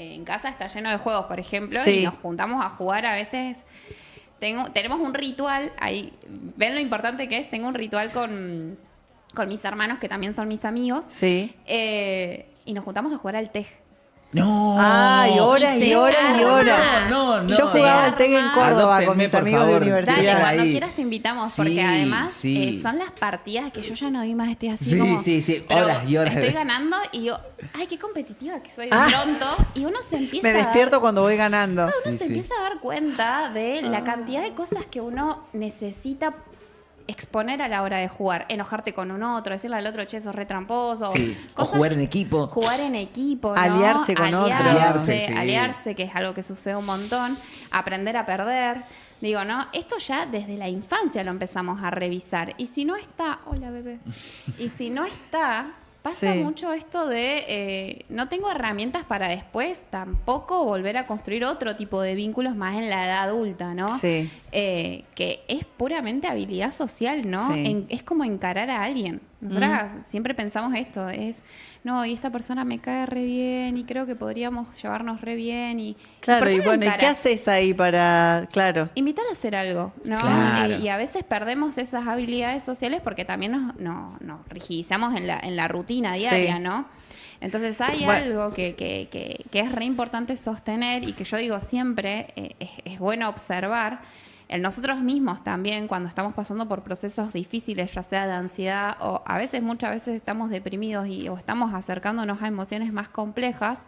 En casa está lleno de juegos, por ejemplo, Sí. y nos juntamos a jugar a veces. Tenemos un ritual, ahí, ven lo importante que es, tengo un ritual con mis hermanos, que también son mis amigos, Sí. y nos juntamos a jugar al tej. No. Ay, horas y horas y horas. No. Yo jugaba al TEG en Córdoba con Adóptenme, mis por amigos de favor. universidad. Dale, Ahí. cuando quieras te invitamos, Sí, porque además sí. son las partidas que yo ya no doy más, estoy así Sí, como... sí, pero horas y horas. Estoy ganando y yo, ay, qué competitiva que soy de Ah. pronto, y uno se empieza Me a dar- despierto cuando voy ganando. uno Sí, se sí. empieza a dar cuenta de la cantidad de cosas que uno necesita exponer a la hora de jugar. Enojarte con un otro, decirle al otro, che, sos re tramposo. Sí. O Cosas- jugar en equipo. Jugar en equipo, ¿no? Aliarse con otro. Aliarse, sí. Aliarse, que es algo que sucede un montón. Aprender a perder. Digo, ¿no? Esto ya desde la infancia lo empezamos a revisar. Y si no está... Hola, bebé. Y si no está... Pasa Sí. mucho esto de no tengo herramientas para después tampoco volver a construir otro tipo de vínculos más en la edad adulta, ¿no? Sí. Que es puramente habilidad social, ¿no? Sí. Es como encarar a alguien. Nosotras siempre pensamos esto, no, y esta persona me cae re bien y creo que podríamos llevarnos re bien y... Claro, ¿por qué y no bueno, ¿y qué encarás? haces ahí para...? Claro. Invitar a hacer algo, ¿no? Claro. Y a veces perdemos esas habilidades sociales porque también nos rigidizamos en la rutina diaria, Sí. ¿no? Entonces hay Bueno. algo que es re importante sostener y que yo digo siempre es bueno observar en nosotros mismos también cuando estamos pasando por procesos difíciles, ya sea de ansiedad o a veces, muchas veces estamos deprimidos o estamos acercándonos a emociones más complejas.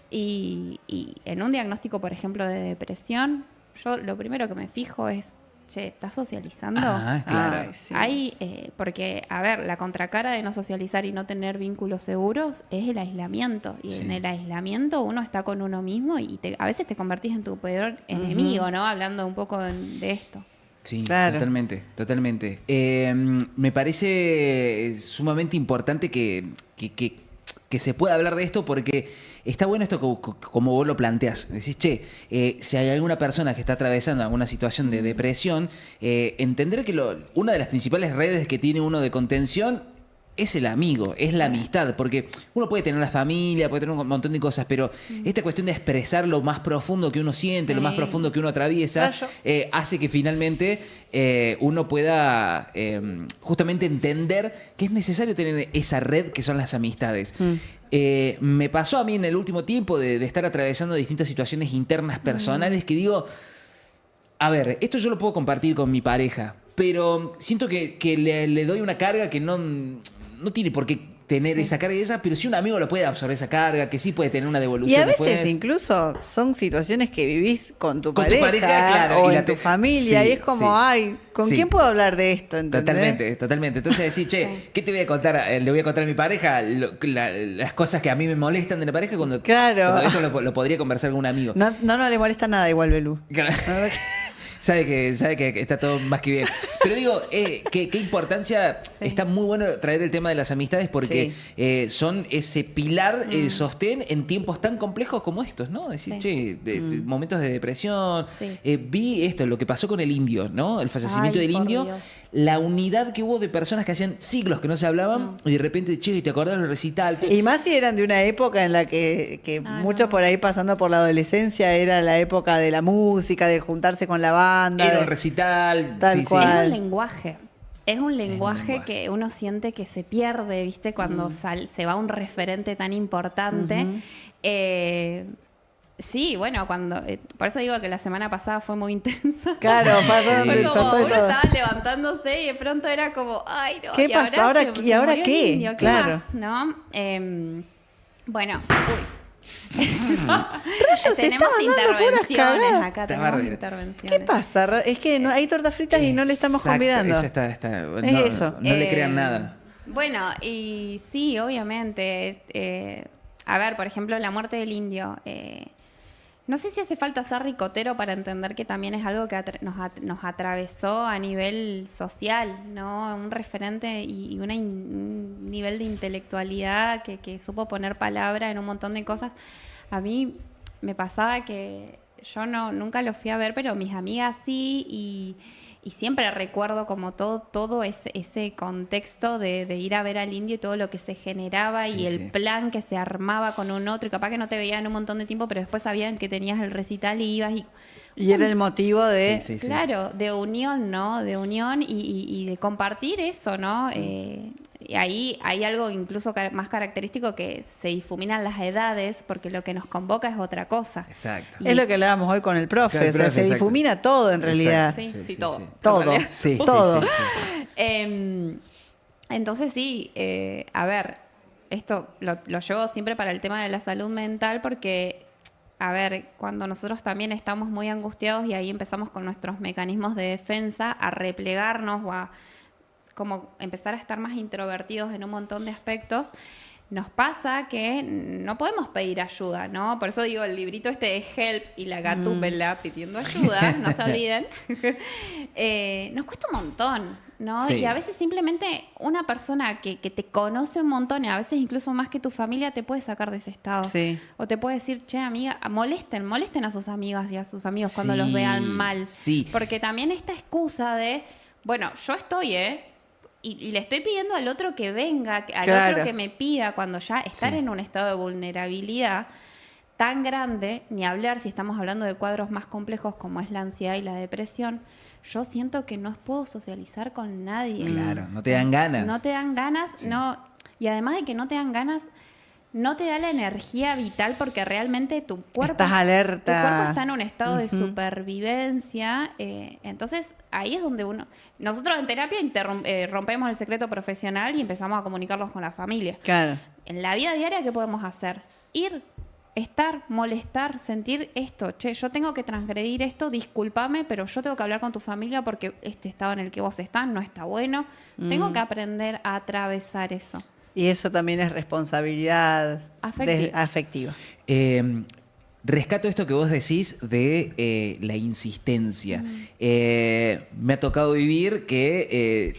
Y en un diagnóstico, por ejemplo, de depresión, yo lo primero que me fijo es, che, ¿estás socializando? Ah, claro. Ay, sí. Porque, a ver, la contracara de no socializar y no tener vínculos seguros es el aislamiento. Y Sí. en el aislamiento uno está con uno mismo y a veces te convertís en tu peor enemigo, ¿no? Hablando un poco de esto. Sí, Claro. totalmente, totalmente. Me parece sumamente importante que se pueda hablar de esto porque está bueno esto como vos lo planteás. Decís, che, si hay alguna persona que está atravesando alguna situación de depresión, entender que una de las principales redes que tiene uno de contención es el amigo, es la amistad, porque uno puede tener una familia, puede tener un montón de cosas, pero esta cuestión de expresar lo más profundo que uno siente, lo más Sí. profundo que uno atraviesa, Rayo. hace que finalmente uno pueda justamente entender que es necesario tener esa red que son las amistades. Me pasó a mí en el último tiempo de estar atravesando distintas situaciones internas personales que digo, a ver, esto yo lo puedo compartir con mi pareja, pero siento que le doy una carga que no tiene por qué tener esa carga de ella, pero si un amigo lo puede absorber esa carga, que sí puede tener una Y devolución a veces después. incluso son situaciones que vivís con tu Con tu pareja, pareja, claro, o y la en tu te- familia, sí, y es como, sí. ay, ¿con Sí. quién puedo hablar de esto? ¿Entendés? Totalmente, totalmente. Entonces decir, che, Sí. ¿qué te voy a contar? Le voy a contar a mi pareja las cosas que a mí me molestan de la pareja cuando Claro. esto lo podría conversar con un amigo. No le molesta nada igual, Belú. Claro. Sabe que está todo más que bien. Pero digo, qué importancia, Sí. está muy bueno traer el tema de las amistades porque son ese pilar, sostén en tiempos tan complejos como estos, ¿no? Decir, Sí. che, de momentos de depresión. Sí. Vi esto, lo que pasó con el indio, ¿no? El fallecimiento Ay, del por indio. Dios. La unidad que hubo de personas que hacían siglos que no se hablaban y de repente, che, ¿te acordás del recital? Y más si eran de una época en la que Ah, muchos no. por ahí pasando por la adolescencia era la época de la música, de juntarse con la banda. Era de- un recital. Tal sí, sí. cual. Es un lenguaje. Es un lenguaje lenguaje. que uno siente que se pierde, ¿viste? Cuando se va un referente tan importante. Sí, bueno, por eso digo que la semana pasada fue muy intensa. Claro, pasaron Fue de como, pasó de uno todo. estaba levantándose y de pronto era como, ay, no. ¿Qué y pasó? ¿Ahora se- qué? se ¿Y ahora murió el qué? indio, Claro. más, ¿no? Bueno, Rayos, se tenemos estaban dando puras intervenciones cagadas. acá, Está tenemos bárbaro. intervenciones. ¿Qué pasa? Es que no, hay tortas fritas y no le estamos Exacto, convidando. Eso está no, eso. no le crean nada. Bueno, y sí, obviamente. A ver, por ejemplo, la muerte del indio. No sé si hace falta ser ricotero para entender que también es algo que nos atravesó a nivel social, ¿no? Un referente y un nivel de intelectualidad que supo poner palabra en un montón de cosas. A mí me pasaba que yo nunca lo fui a ver, pero mis amigas sí, y siempre recuerdo como todo ese contexto de ir a ver al indio y todo lo que se generaba Sí, y el sí. plan que se armaba con un otro, y capaz que no te veían un montón de tiempo, pero después sabían que tenías el recital y ibas Y era el motivo de... Sí, sí. claro, de unión, ¿no? De unión y de compartir eso, ¿no? Y ahí hay algo incluso más característico, que se difuminan las edades, porque lo que nos convoca es otra cosa. Exacto. Es lo que hablábamos hoy con el profe. Con el O sea, profe, se exacto. difumina todo en realidad. Exacto. Sí, todo. Todo. En realidad. Sí, Todo. sí, sí. Entonces sí, a ver, esto lo llevo siempre para el tema de la salud mental, porque, a ver, cuando nosotros también estamos muy angustiados y ahí empezamos con nuestros mecanismos de defensa a replegarnos o a como empezar a estar más introvertidos en un montón de aspectos, nos pasa que no podemos pedir ayuda, ¿no? Por eso digo, el librito este de Help y la gatúpela pidiendo ayuda, no se olviden, nos cuesta un montón, ¿no? Sí. Y a veces simplemente una persona que te conoce un montón, y a veces incluso más que tu familia, te puede sacar de ese estado. Sí. O te puede decir, che, amiga, molesten a sus amigas y a sus amigos cuando los Sí, vean mal. sí. Porque también esta excusa de, bueno, yo estoy, y le estoy pidiendo al otro que venga, al Claro. otro que me pida, cuando ya estar Sí. en un estado de vulnerabilidad tan grande, ni hablar si estamos hablando de cuadros más complejos como es la ansiedad y la depresión, yo siento que no puedo socializar con nadie. Claro, no te dan ganas. No te dan ganas, Sí. no. Y además de que no te dan ganas, no te da la energía vital, porque realmente tu cuerpo... Estás alerta. Tu cuerpo está en un estado de Ujú. supervivencia. Entonces, ahí es donde nosotros en terapia rompemos el secreto profesional y empezamos a comunicarnos con la familia. Claro. En la vida diaria, ¿qué podemos hacer? Ir, estar, molestar, sentir esto. Che, yo tengo que transgredir esto, discúlpame, pero yo tengo que hablar con tu familia porque este estado en el que vos estás no está bueno. Tengo que aprender a atravesar eso. Y eso también es responsabilidad Afectiva. afectiva. rescato esto que vos decís de la insistencia. Me ha tocado vivir que,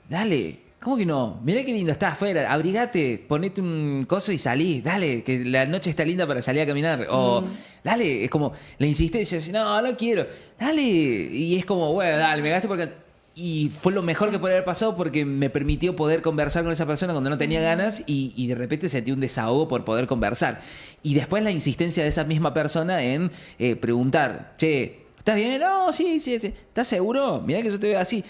dale, ¿cómo que no? Mirá qué lindo, está afuera, abrigate, ponete un coso y salí, dale, que la noche está linda para salir a caminar. O, dale, es como la insistencia, no quiero, dale. Y es como, bueno, dale, me gasté porque... Y fue lo mejor que puede haber pasado porque me permitió poder conversar con esa persona cuando no tenía ganas y de repente sentí un desahogo por poder conversar. Y después la insistencia de esa misma persona en preguntar, che, ¿estás bien? No, sí. ¿Estás seguro? Mirá que yo te veo así.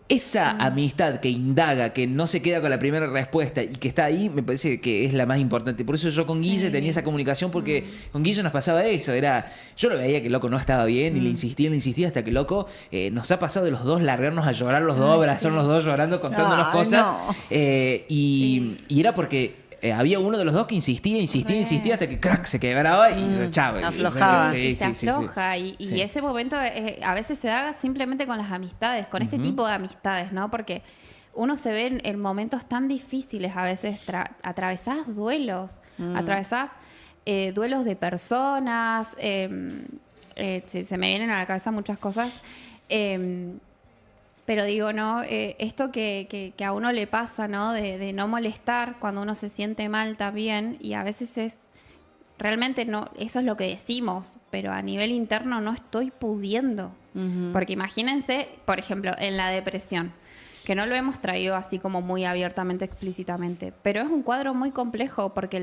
Esa amistad que indaga, que no se queda con la primera respuesta y que está ahí, me parece que es la más importante. Por eso yo con Guille tenía esa comunicación, porque con Guille nos pasaba eso. Yo lo veía que el loco no estaba bien y le insistía hasta que el loco nos ha pasado de los dos largarnos a llorar los dos, abrazarnos los dos llorando, contándonos cosas. No. Y era porque había uno de los dos que insistía hasta que crack se quebraba y chao. Aflojaba. Y se afloja. Y Sí. ese momento a veces se da simplemente con las amistades, con este tipo de amistades, ¿no? Porque uno se ve en momentos tan difíciles, a veces atravesás duelos, atravesás duelos de personas, se me vienen a la cabeza muchas cosas. Pero digo, ¿no? Esto que a uno le pasa, ¿no? De no molestar cuando uno se siente mal también, y a veces es, realmente no, eso es lo que decimos, pero a nivel interno no estoy pudiendo. Porque imagínense, por ejemplo, en la depresión, que no lo hemos traído así como muy abiertamente, explícitamente, pero es un cuadro muy complejo porque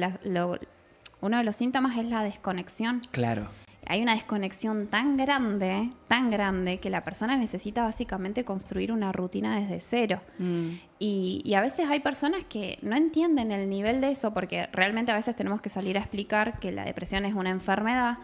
uno de los síntomas es la desconexión. Claro. Hay una desconexión tan grande, que la persona necesita básicamente construir una rutina desde cero. Y a veces hay personas que no entienden el nivel de eso, porque realmente a veces tenemos que salir a explicar que la depresión es una enfermedad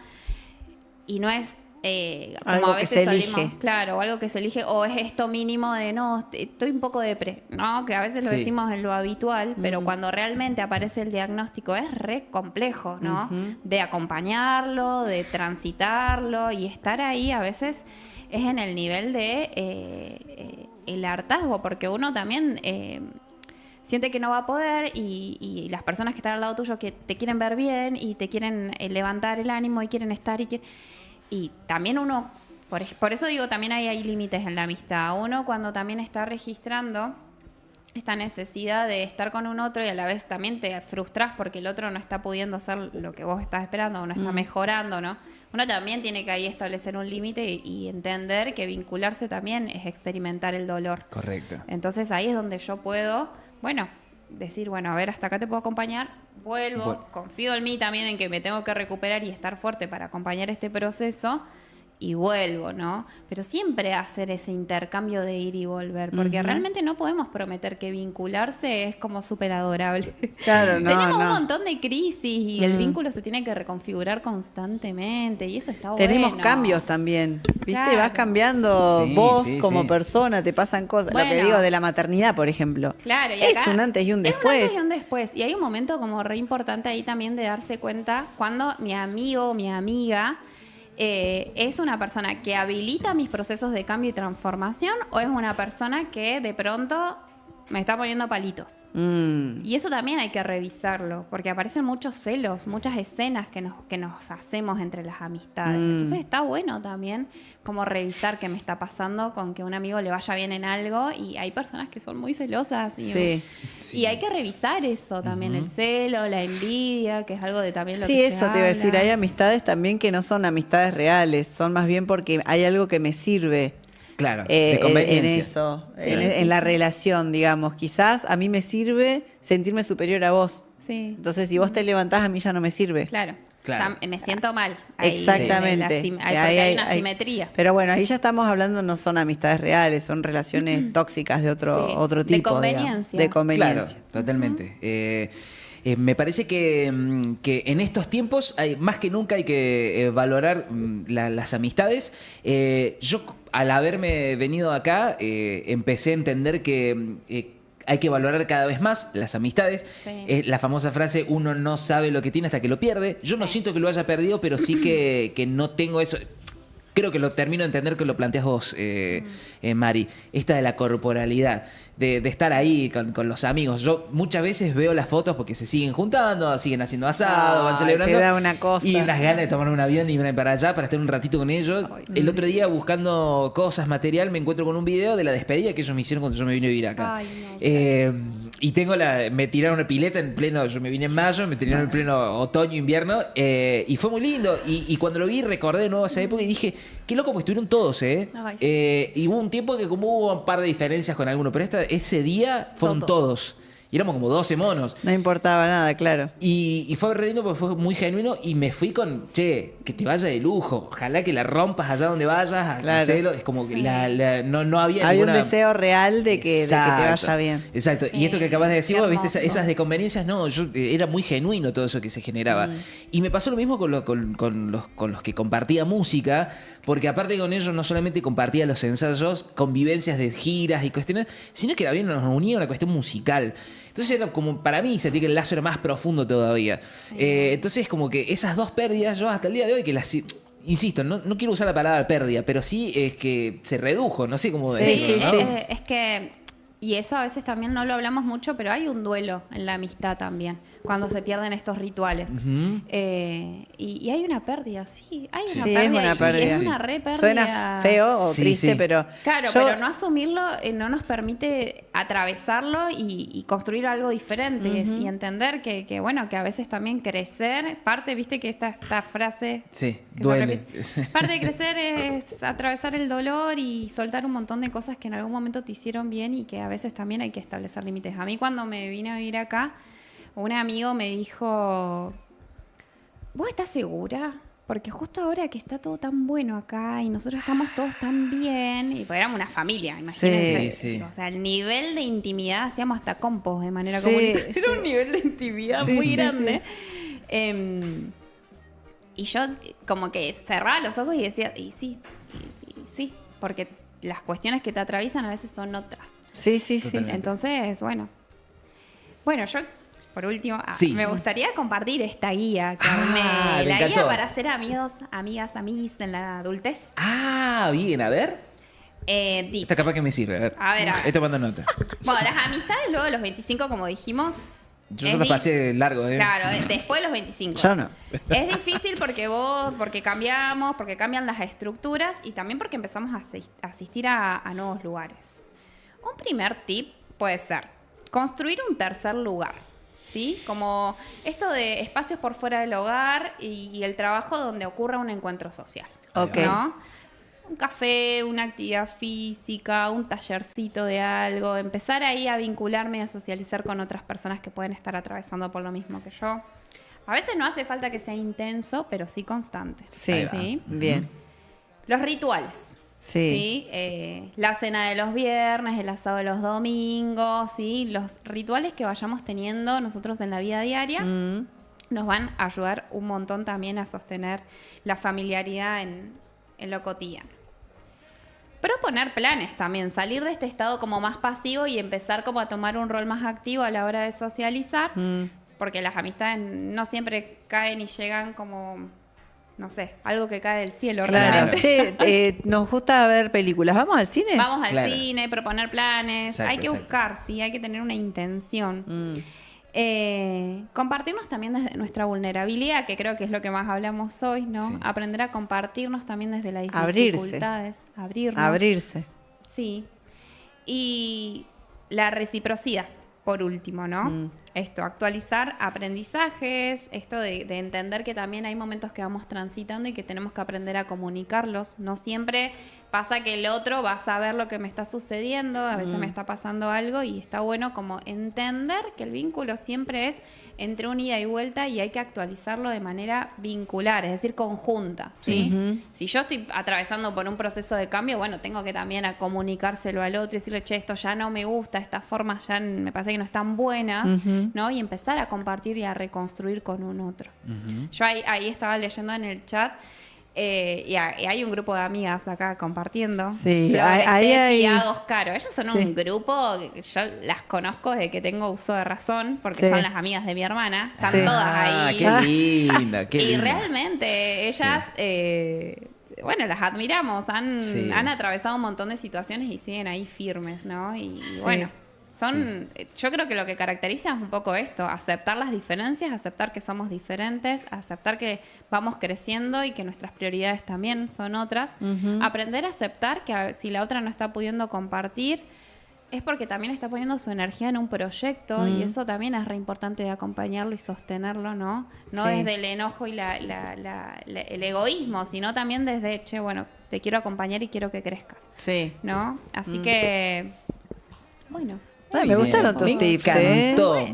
y no es como algo a veces que se elige. Claro, o algo que se elige, o es esto mínimo de no, estoy un poco depre, ¿no? Que a veces lo decimos en lo habitual, pero cuando realmente aparece el diagnóstico es re complejo, ¿no? De acompañarlo, de transitarlo y estar ahí a veces es en el nivel de el hartazgo, porque uno también siente que no va a poder y las personas que están al lado tuyo que te quieren ver bien y te quieren levantar el ánimo y quieren estar y también uno, por eso digo, también hay límites en la amistad. Uno cuando también está registrando esta necesidad de estar con un otro y a la vez también te frustras porque el otro no está pudiendo hacer lo que vos estás esperando o no está mejorando, ¿no? Uno también tiene que ahí establecer un límite y entender que vincularse también es experimentar el dolor. Correcto. Entonces ahí es donde yo puedo, decir, a ver, hasta acá te puedo acompañar, vuelvo, confío en mí también en que me tengo que recuperar y estar fuerte para acompañar este proceso y vuelvo, ¿no? Pero siempre hacer ese intercambio de ir y volver, porque realmente no podemos prometer que vincularse es como súper adorable. Claro, no, Tenemos un no. montón de crisis y el vínculo se tiene que reconfigurar constantemente y eso está Tenemos bueno. cambios también, ¿viste? Claro. Vas cambiando Sí, vos sí, como sí. persona, te pasan cosas. Lo que Bueno. digo de la maternidad, por ejemplo. Claro, y es acá un antes y un es después. un antes y un después. Y hay un momento como re importante ahí también de darse cuenta cuando mi amigo o mi amiga es una persona que habilita mis procesos de cambio y transformación o es una persona que de pronto me está poniendo palitos. Y eso también hay que revisarlo, porque aparecen muchos celos, muchas escenas que nos hacemos entre las amistades. Entonces está bueno también como revisar qué me está pasando con que a un amigo le vaya bien en algo y hay personas que son muy celosas y, Sí. y hay que revisar eso también, el celo, la envidia, que es algo de también lo Sí, que eso se te iba a decir. habla. Hay amistades también que no son amistades reales, son más bien porque hay algo que me sirve. Claro, En de conveniencia. eso, Sí, en la relación, digamos. Quizás a mí me sirve sentirme superior a vos. Sí, Entonces, si vos te levantás, a mí ya no me sirve. claro. Claro. Ya me siento mal. Ahí, Exactamente. porque hay una simetría. Pero bueno, ahí ya estamos hablando, no son amistades reales, son relaciones tóxicas de otro, Sí, otro de tipo. conveniencia. De conveniencia. Claro, totalmente. Me parece que en estos tiempos, más que nunca, hay que valorar las amistades. Yo, al haberme venido acá, empecé a entender que hay que valorar cada vez más las amistades. Sí. La famosa frase, uno no sabe lo que tiene hasta que lo pierde. Yo no Sí. siento que lo haya perdido, pero sí que no tengo eso. Creo que lo termino de entender que lo planteas vos, Mari. Esta de la corporalidad. de estar ahí con los amigos. Yo muchas veces veo las fotos porque se siguen juntando, siguen haciendo asado, van Ay, celebrando. te da una cosa. Y unas ganas de tomar un avión y irme para allá para estar un ratito con ellos. Ay, El otro día buscando cosas, material, me encuentro con un video de la despedida que ellos me hicieron cuando yo me vine a vivir acá. Ay, no. Y me tiraron una pileta en pleno, yo me vine en mayo, me tiraron en pleno otoño, invierno, y fue muy lindo. Y cuando lo vi recordé de nuevo esa época y dije, qué loco, porque estuvieron todos, ¿eh? Ay, sí. Y hubo un tiempo que como hubo un par de diferencias con alguno, pero ese día fueron todos. Y éramos como 12 monos. No importaba nada, claro. Y fue re lindo porque fue muy genuino y me fui con, che, que te vaya de lujo. Ojalá que la rompas allá donde vayas. Claro. Hacelo. Es como que Sí. no había Había ninguna... un deseo real de que te vaya bien. Exacto. Sí, Y esto que acabas de decir, qué vos, ¿viste? hermoso. Esas desconveniencias, no, era muy genuino todo eso que se generaba. Y me pasó lo mismo con los que compartía música, porque aparte con ellos no solamente compartía los ensayos, convivencias de giras y cuestiones, sino que también nos unía una cuestión musical. Entonces era como, para mí sentí que el lazo era más profundo todavía. Entonces como que esas dos pérdidas, yo hasta el día de hoy que las... Insisto, no quiero usar la palabra pérdida, pero sí es que se redujo, no sé cómo Sí, decirlo, sí, ¿no? sí. Es que, y eso a veces también no lo hablamos mucho, pero hay un duelo en la amistad también, cuando se pierden estos rituales. Y hay una pérdida, sí, hay una Sí, pérdida. es una y pérdida. es una re pérdida. Suena feo o Sí, triste, sí. pero... Claro, yo- pero no asumirlo no nos permite atravesarlo y construir algo diferente y entender que, bueno, que a veces también crecer, parte, viste que esta frase Sí, que se duele. repite, parte de crecer es atravesar el dolor y soltar un montón de cosas que en algún momento te hicieron bien y que a veces también hay que establecer límites. A mí cuando me vine a vivir acá, un amigo me dijo, ¿vos estás segura? Porque justo ahora que está todo tan bueno acá y nosotros estamos todos tan bien, y pues éramos una familia, imagínense. Sí, sí. O sea, el nivel de intimidad, hacíamos hasta compos de manera Sí, comunitaria. sí. Era un nivel de intimidad Sí, muy sí, grande. Y yo como que cerraba los ojos y decía, y sí, porque las cuestiones que te atraviesan a veces son otras. Sí, sí, sí. Totalmente. Entonces, bueno, yo por último, Sí. me gustaría compartir esta guía que Ah, armé, me la guía encantó. para ser amigos, amigas, amiguis en la adultez. Ah, bien, a ver. Dice, Esta capaz que me sirve. A ver. Esto mando nota. bueno, las amistades luego de los 25, como dijimos, Yo es se los di- pasé largo, ¿eh? Claro, después de los 25. Yo no. Es difícil porque cambiamos, porque cambian las estructuras y también porque empezamos a asistir a nuevos lugares. Un primer tip puede ser construir un tercer lugar, ¿sí? Como esto de espacios por fuera del hogar y el trabajo donde ocurra un encuentro social, Ok. ¿no? Un café, una actividad física, un tallercito de algo, empezar ahí a vincularme y a socializar con otras personas que pueden estar atravesando por lo mismo que yo. A veces no hace falta que sea intenso, pero sí constante. Sí, ¿Sí? bien. Los rituales. Sí. La cena de los viernes, el asado de los domingos, ¿sí? Los rituales que vayamos teniendo nosotros en la vida diaria Mm. nos van a ayudar un montón también a sostener la familiaridad en lo cotidiano. Proponer planes también, salir de este estado como más pasivo y empezar como a tomar un rol más activo a la hora de socializar, porque las amistades no siempre caen y llegan como, no sé, algo que cae del cielo. Claro. realmente. Che, nos gusta ver películas. ¿Vamos al cine? Vamos al Claro. cine, proponer planes, Exacto, hay que exacto. buscar, sí, hay que tener una intención. Mm. Compartirnos también desde nuestra vulnerabilidad, que creo que es lo que más hablamos hoy, ¿no? Sí. Aprender a compartirnos también desde las Abrirse. dificultades, abrirnos. Abrirse. Sí. Y la reciprocidad, por último, ¿no? Esto, actualizar aprendizajes, esto de entender que también hay momentos que vamos transitando y que tenemos que aprender a comunicarlos. No siempre pasa que el otro va a saber lo que me está sucediendo, a veces me está pasando algo y está bueno como entender que el vínculo siempre es entre un ida y vuelta y hay que actualizarlo de manera vincular, es decir, conjunta, ¿sí? Si yo estoy atravesando por un proceso de cambio, bueno, tengo que también a comunicárselo al otro y decirle, che, esto ya no me gusta, estas formas ya me parece que no están buenas, ¿no? Y empezar a compartir y a reconstruir con un otro. Yo ahí estaba leyendo en el chat y hay un grupo de amigas acá compartiendo. Sí, Flor, ahí Steffi, hay- Agos, Caro. Ellas son Sí. un grupo que yo las conozco desde que tengo uso de razón, porque Sí. son las amigas de mi hermana. Están Sí. todas Ah, ahí. qué linda, qué Y linda. realmente ellas, bueno, las admiramos. Sí. Han atravesado un montón de situaciones y siguen ahí firmes, ¿no? Y Sí. bueno, Yo creo que lo que caracteriza es un poco esto, aceptar las diferencias, aceptar que somos diferentes, aceptar que vamos creciendo y que nuestras prioridades también son otras. Aprender a aceptar que si la otra no está pudiendo compartir, es porque también está poniendo su energía en un proyecto y eso también es re importante de acompañarlo y sostenerlo, ¿no? No Sí. desde el enojo y el egoísmo, sino también desde, che, bueno, te quiero acompañar y quiero que crezcas, Sí. ¿no? Así que, bueno. Ah, Muy me bien. gustaron tus tips,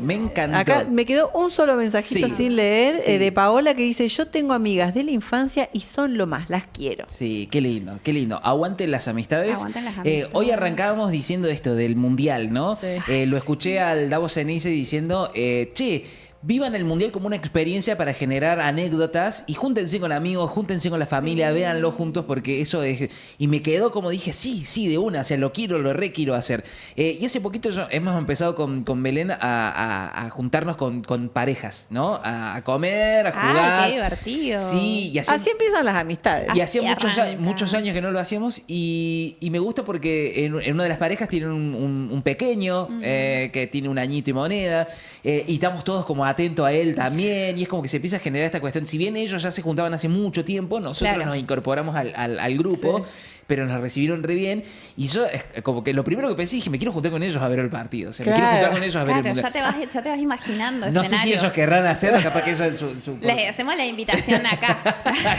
Me encantó. Acá me quedó un solo mensajito Sí. sin leer Sí. de Paola que dice: yo tengo amigas de la infancia y son lo más, las quiero. Sí, qué lindo, qué lindo. Aguanten las amistades. Aguanten las amistades. Hoy arrancábamos diciendo esto del mundial, ¿no? Sí. Lo escuché al Davos Enice diciendo, che, vivan el mundial como una experiencia para generar anécdotas y júntense con amigos, júntense con la familia, véanlo juntos porque eso es... Y me quedó como dije, sí, de una, o sea, lo quiero hacer. Y hace poquito hemos empezado con Belén a juntarnos con parejas, ¿no? A comer, a jugar. ¡Ay, qué divertido! Sí, y Así empiezan las amistades. y hacía Así arranca. muchos años que no lo hacíamos y me gusta porque en una de las parejas tiene un pequeño que tiene un añito y moneda y estamos todos como atentos a él también y es como que se empieza a generar esta cuestión. Si bien ellos ya se juntaban hace mucho tiempo, nosotros Claro. nos incorporamos al grupo, pero nos recibieron re bien y yo como que lo primero que pensé dije, me quiero juntar con ellos a ver el partido. O sea, me quiero Claro. juntar con ellos a ver el Claro, mundial. ya te vas imaginando No sé si escenarios. ellos querrán hacerlo, capaz que eso es su... Les hacemos la invitación acá.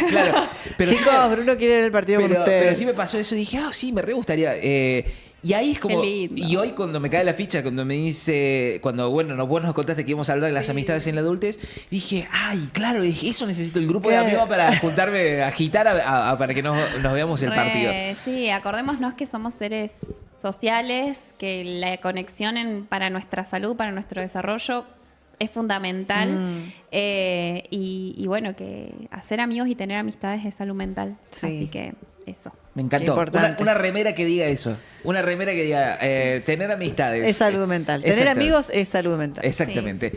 Claro, pero sí Chicos, Bruno quiere ver el partido con ustedes. pero sí me pasó eso y dije, sí, me re gustaría. Y ahí es como. Qué lindo. Y hoy cuando me cae la ficha, cuando me dice. Vos nos contaste que íbamos a hablar de las amistades en la adultez, dije, ay, claro, eso necesito el grupo de Claro. amigos para juntarme, agitar para que nos veamos el partido. Sí, acordémonos que somos seres sociales, que la conexión para nuestra salud, para nuestro desarrollo es fundamental. Y bueno, que hacer amigos y tener amistades es salud mental. Sí. Así que eso. Me Qué encantó. importante. Una remera que diga eso. Una remera que diga tener amistades. Es salud mental. Tener Exacto. amigos es salud mental. Exactamente.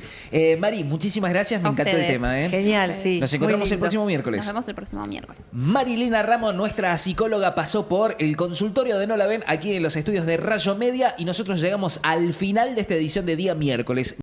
Mari, muchísimas gracias. Me A encantó el ustedes. tema. Genial, sí. Nos muy encontramos el lindo. próximo miércoles. Nos vemos el próximo miércoles. Marilena Ramos, nuestra psicóloga, pasó por el consultorio de No la Ven aquí en los estudios de Rayo Media y nosotros llegamos al final de esta edición de día miércoles.